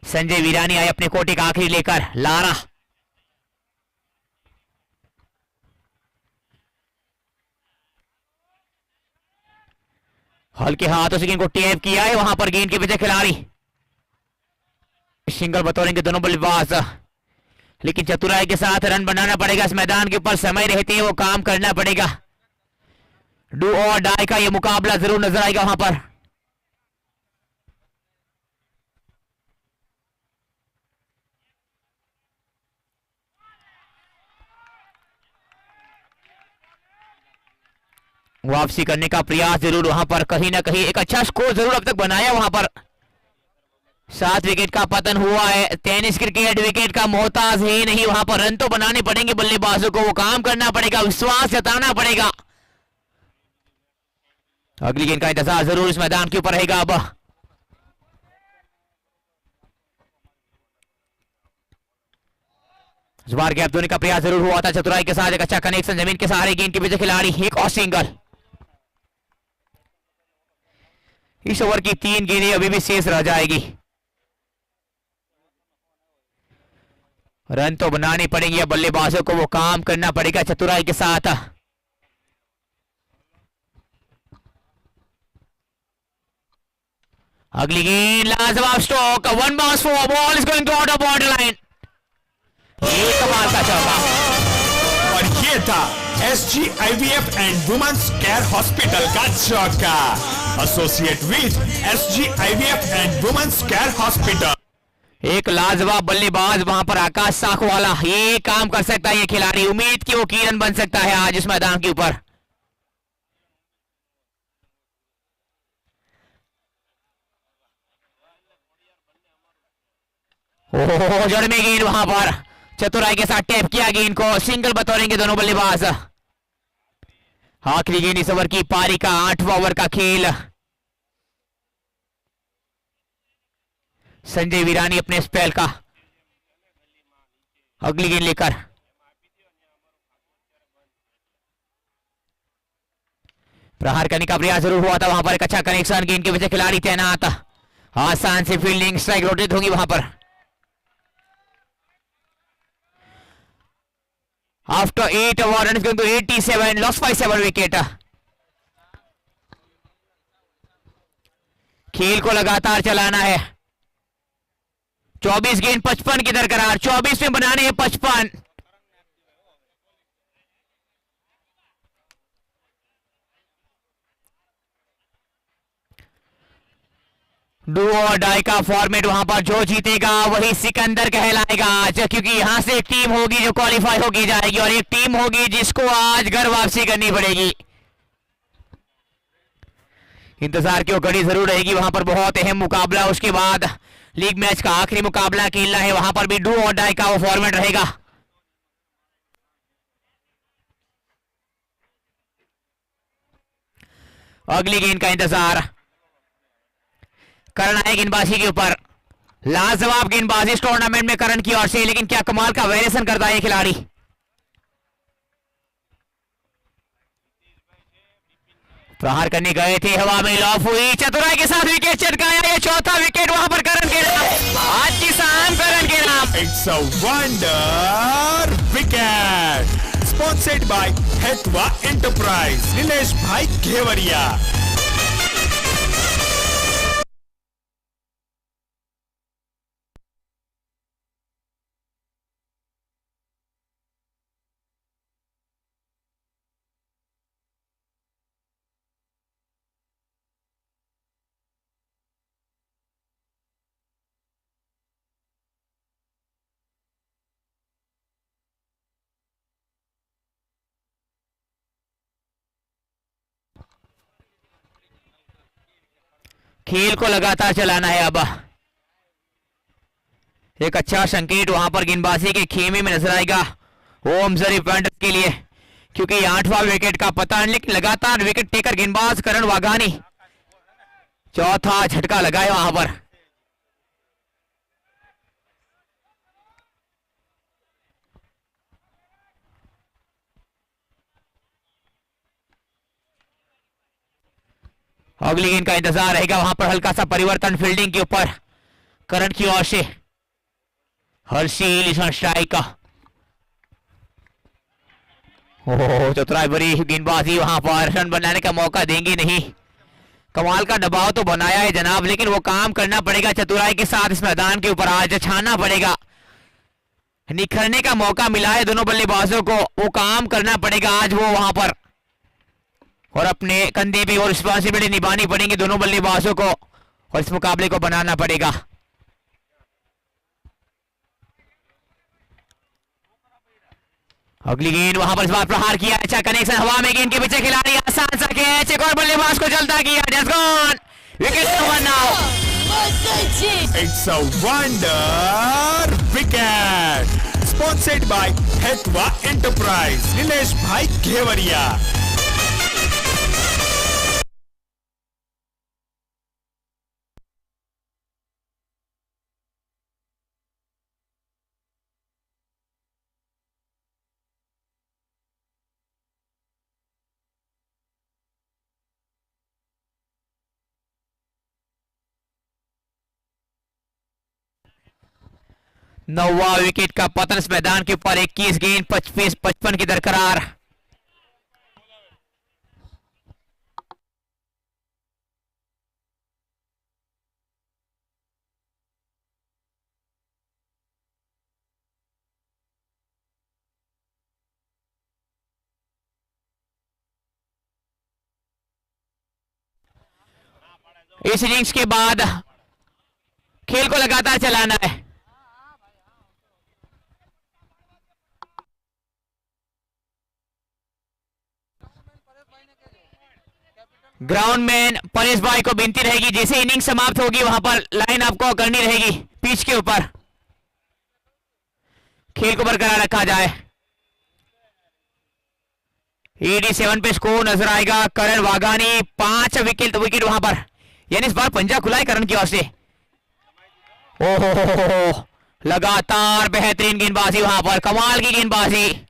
S1: संजय वीरानी आए अपने कोटे का आखिरी लेकर। लारा हल्के हाथों से गेंद को टैप किया है वहां पर, गेंद के पीछे खिलाड़ी, सिंगल बतौरेंगे दोनों बल्लेबाज। लेकिन चतुराई के साथ रन बनाना पड़ेगा इस मैदान के ऊपर, समय रहते हैं वो काम करना पड़ेगा। डू और डाई का ये मुकाबला जरूर नजर आएगा वहां पर। वापसी करने का प्रयास जरूर वहां पर, कहीं ना कहीं एक अच्छा स्कोर जरूर अब तक बनाया वहां पर। 7 विकेट का पतन हुआ है। टेनिस क्रिकेट विकेट का मोहताज है नहीं, वहां पर रन तो बनाने पड़ेंगे बल्लेबाजों को, वो काम करना पड़ेगा, विश्वास जताना पड़ेगा। अगली गेंद का इंतजार जरूर इस मैदान के ऊपर रहेगा। अब इस बार गैप धोने का प्रयास जरूर हुआ था, चतुराई के साथ एक अच्छा कनेक्शन, जमीन के सहारे गेंद के पीछे खिलाड़ी, एक और सिंगल। इस ओवर की 3 गेंदें अभी भी शेष रह जाएगी। रन तो बनानी पड़ेंगी, बल्लेबाजों को वो काम करना पड़ेगा चतुराई के साथ। अगली गेंद लाजवाब stroke, one bounce for ball is going to out of border line. ये कमाल का चौका।
S4: और ये था SGIVF and women's care hospital का चौका। Associate with SGIVF and women's care hospital.
S1: एक लाजवाब बल्लेबाज वहां पर आकाश साखवाला, ये काम कर सकता है ये खिलाड़ी, उम्मीद की वो किरण बन सकता है आज इस मैदान के ऊपर। ओह जड़ में गेंद वहां पर, चतुराई के साथ टैप किया गेंद को, सिंगल बतौरेंगे दोनों बल्लेबाज। आखिरी गेंद इस ओवर की पारी का 8वां ओवर का खेल। संजय वीरानी अपने स्पेल का अगली गेंद लेकर, प्रहार करने का प्रयास जरूर हुआ था, वहां पर एक अच्छा कनेक्शन, गेंद के पीछे खिलाड़ी तैनात, आसान से फील्डिंग, स्ट्राइक रोटेट होगी वहां पर। After 8 over run going to 87, lost by 7 wicket. खेल को लगातार चलाना है, 24 गेंद 55 की दरकरार, 24 में बनाने हैं 55। डू और डाई का फॉर्मेट वहां पर, जो जीतेगा वही सिकंदर कहलाएगा आज, क्योंकि यहां से एक टीम होगी जो क्वालिफाई होगी जाएगी और एक टीम होगी जिसको आज घर वापसी करनी पड़ेगी। इंतजार की घड़ी जरूर रहेगी, वहां पर बहुत अहम मुकाबला, उसके बाद लीग मैच का आखिरी मुकाबला खेलना है, वहां पर भी डू और डाई का वो फॉर्मेट रहेगा। अगली गेंद का इंतजार करना है गेंदबाजी के ऊपर, लाजवाब गेंदबाजी इस टूर्नामेंट में करण की ओर से, लेकिन क्या कमाल का वेरिएशन करता है ये खिलाड़ी। प्रहार करने गए थे, हवा में लॉफ हुई, चतुराई के साथ विकेट चटकाया, ये 4था विकेट वहां पर करण के नाम, आज की शाम करण के नाम।
S4: It's a wonder wicket, sponsored by Hetwa enterprise, Nilesh bhai Ghevariya.
S1: खेल को लगातार चलाना है, अब एक अच्छा संकेत वहां पर गेंदबाजी के खेमे में नजर आएगा ओम जरी पॉइंट के लिए, क्योंकि 8वां विकेट का पता नहीं, लेकिन लगातार विकेट टेकर गेंदबाज करण वाघानी, 4था झटका लगाया वहां पर। अगली गेंद का इंतजार रहेगा, वहां पर हल्का सा परिवर्तन फील्डिंग के ऊपर, करण की ओर से हर्षील स्ट्राइक का, ओह चतुराई बड़ी गेंदबाजी, वहां पर रन बनाने का मौका देंगे नहीं, कमाल का दबाव तो बनाया है जनाब, लेकिन वो काम करना पड़ेगा चतुराई के साथ इस मैदान के ऊपर, आज छाना पड़ेगा, निखरने का मौका मिला है दोनों बल्लेबाजों को, वो काम करना पड़ेगा आज वो वहां पर, और अपने कंधे भी और रिस्पॉन्सिबिलिटी निभानी पड़ेगी दोनों बल्लेबाजों को, और इस मुकाबले को बनाना पड़ेगा। अगली गेंद वहां पर इस बार प्रहार किया, अच्छा कनेक्शन, हवा में गेंद के पीछे खिलाड़ी, आसान सा कैच, एक और बल्लेबाज को चलता किया, just gone, wicket number now.
S4: It's a wonder wicket, sponsored by Hetwa enterprise, Nilesh bhai Ghevariya.
S1: 9वां wicket का पतन इस मैदान के ऊपर 21 गेंद 55 की दरकरार। इस इनिंग्स के बाद खेल को लगातार चलाना है। ग्राउंडमैन परेश भाई को विनती रहेगी, जैसे इनिंग समाप्त होगी वहां पर लाइन आपको करनी रहेगी पिच के ऊपर, खेल को बरकरार रखा जाए। 87 पे स्कोर नजर आएगा। करण वाघानी 5 विकेट वहां पर, यानी इस बार पंजा खुला है करण की ओर से। ओहो, लगातार बेहतरीन गेंदबाजी वहां पर, कमाल की गेंदबाजी।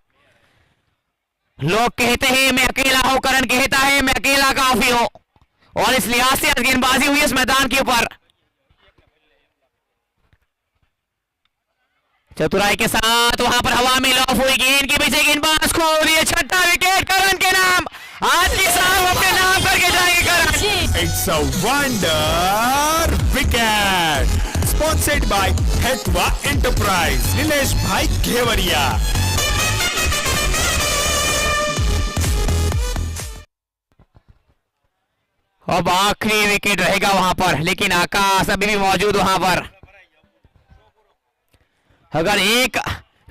S1: लोग कहते हैं मैं अकेला हूं, करण कहता है मैं अकेला काफी हूं, और इस लिहाज से गेंदबाजी हुई इस मैदान के ऊपर। चतुराई के साथ वहां पर हवा में लॉफ हुई गेंद के पीछे गेंदबाज को दिए 6ठा विकेट करण के नाम। आज की शाम अपने नाम करके जाएंगे Karan.
S4: It's a wonder wicket sponsored by Hetwa enterprise, Nilesh bhai Ghevariya.
S1: अब आखिरी विकेट रहेगा वहां पर, लेकिन आकाश अभी भी मौजूद वहां पर। अगर एक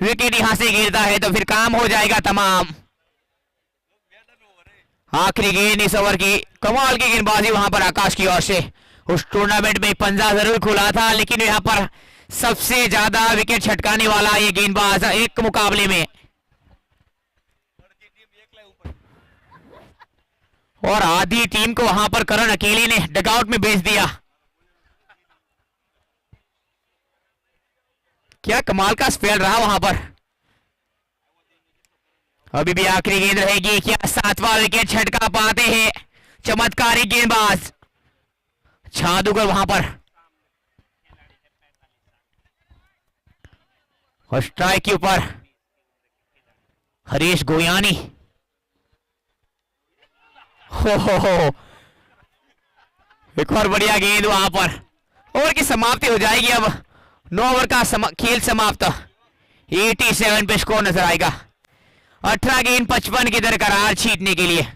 S1: विकेट यहां से गिरता है तो फिर काम हो जाएगा तमाम। आखिरी गेंद इस ओवर की, कमाल की गेंदबाजी वहां पर आकाश की ओर से। उस टूर्नामेंट में पंजा जरूर खुला था, लेकिन यहां पर सबसे ज्यादा विकेट छटकाने वाला ये गेंदबाज एक मुकाबले में। और आधी टीम को वहां पर करण अकेले ने डगआउट में भेज दिया। क्या कमाल का स्पेल रहा वहां पर। अभी भी आखिरी गेंद रहेगी, क्या 7वां विकेट छटका पाते हैं चमत्कारी गेंदबाज जादूगर वहां पर। और स्ट्राइक के ऊपर हरीश गोयानी। हो एक और बढ़िया गेंद वहां पर। ओवर की समाप्ति हो जाएगी। अब 9 ओवर का खेल समाप्त। 87 पे स्कोर नजर आएगा। 18 गेंद 55 की दरकरार छीटने के लिए।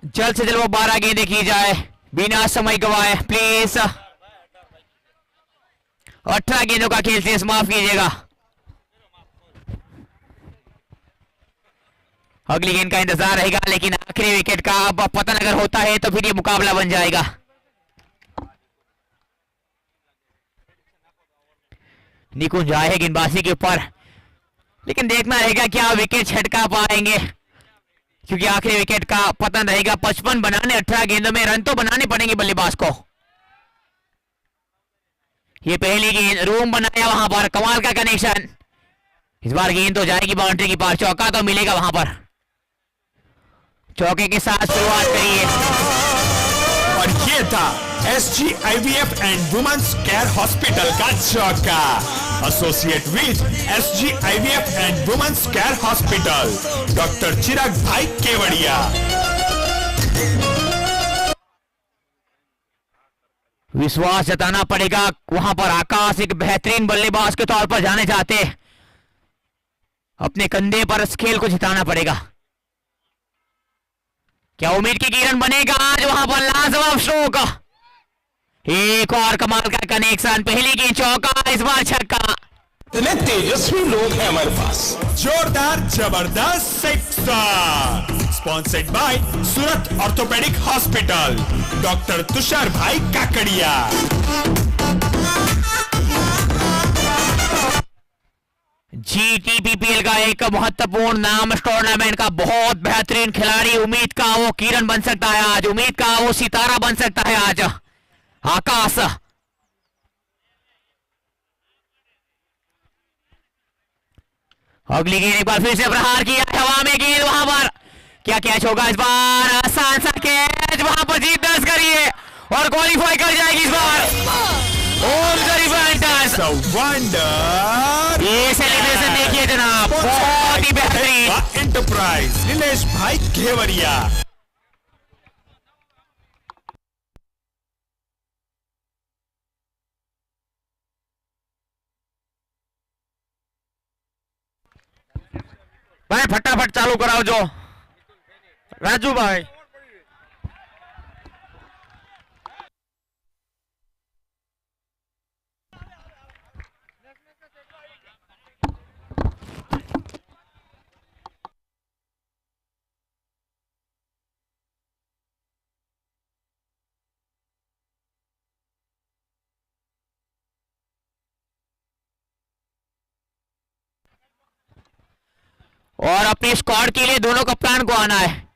S1: जल्द से जल्द वो 12 गेंदें की जाए बिना समय गवाए प्लीज। 18 गेंदों का खेल शेष माफ कीजिएगा। अगली गेंद का इंतजार रहेगा, लेकिन आखिरी विकेट का अब पतन अगर होता है तो फिर ये मुकाबला बन जाएगा। निकुंज आए है गेंदबाजी के ऊपर, लेकिन देखना रहेगा क्या विकेट छटका पाएंगे, क्योंकि आखिरी विकेट का पतन रहेगा। 55 बनाने 18 गेंदों में रन तो बनाने पड़ेंगे बल्लेबाज को। ये पहली गेंद रूम बनाया वहां पर, कमाल का कनेक्शन। इस बार गेंद तो जाएगी बाउंड्री की पार, चौका तो मिलेगा वहां पर। चौके के साथ शुरुआत करिए।
S4: और ये था SGIVF and women's care hospital का चौका। Associate with SGIVF and women's care hospital, doctor Chirag भाई केवड़िया।
S1: विश्वास जताना पड़ेगा वहां पर। आकाश एक बेहतरीन बल्लेबाज के तौर पर जाने जाते, अपने कंधे पर इस खेल को जिताना पड़ेगा। क्या उम्मीद की किरण बनेगा आज वहां पर? लाजवाब स्ट्रोक, एक और कमाल का कनेक्शन। पहली गेंद चौका, इस बार छक्का।
S5: इतने तेजस्वी लोग हैं हमारे पास।
S4: जोरदार जबरदस्त sixer, sponsored by Surat orthopaedic hospital, doctor Tushar भाई काकड़िया।
S1: GTPPL का एक महत्वपूर्ण नाम इस टूर्नामेंट का, बहुत बेहतरीन खिलाड़ी। उम्मीद का वो किरण बन सकता है आज, उम्मीद का वो सितारा बन सकता है आज, आकाश। अगली गेंद एक बार फिर से प्रहार किया, हवा में गेंद, वहां पर क्या कैच होगा इस बार? आसान सा कैच, वहां पर जीत दर्ज करिए और क्वालिफाई कर जाएगी इस बार ओम जरीफेंटस।
S4: वंडर
S1: ये सेलिब्रेशन देखिए जनाब, बहुत ही बेहतरीन।
S4: एंटरप्राइज नीलेश भाई घेवरिया।
S6: भाई फटाफट चालू कराओ जो राजू भाई।
S1: और अपने स्क्वाड के लिए दोनों कप्तान को आना है।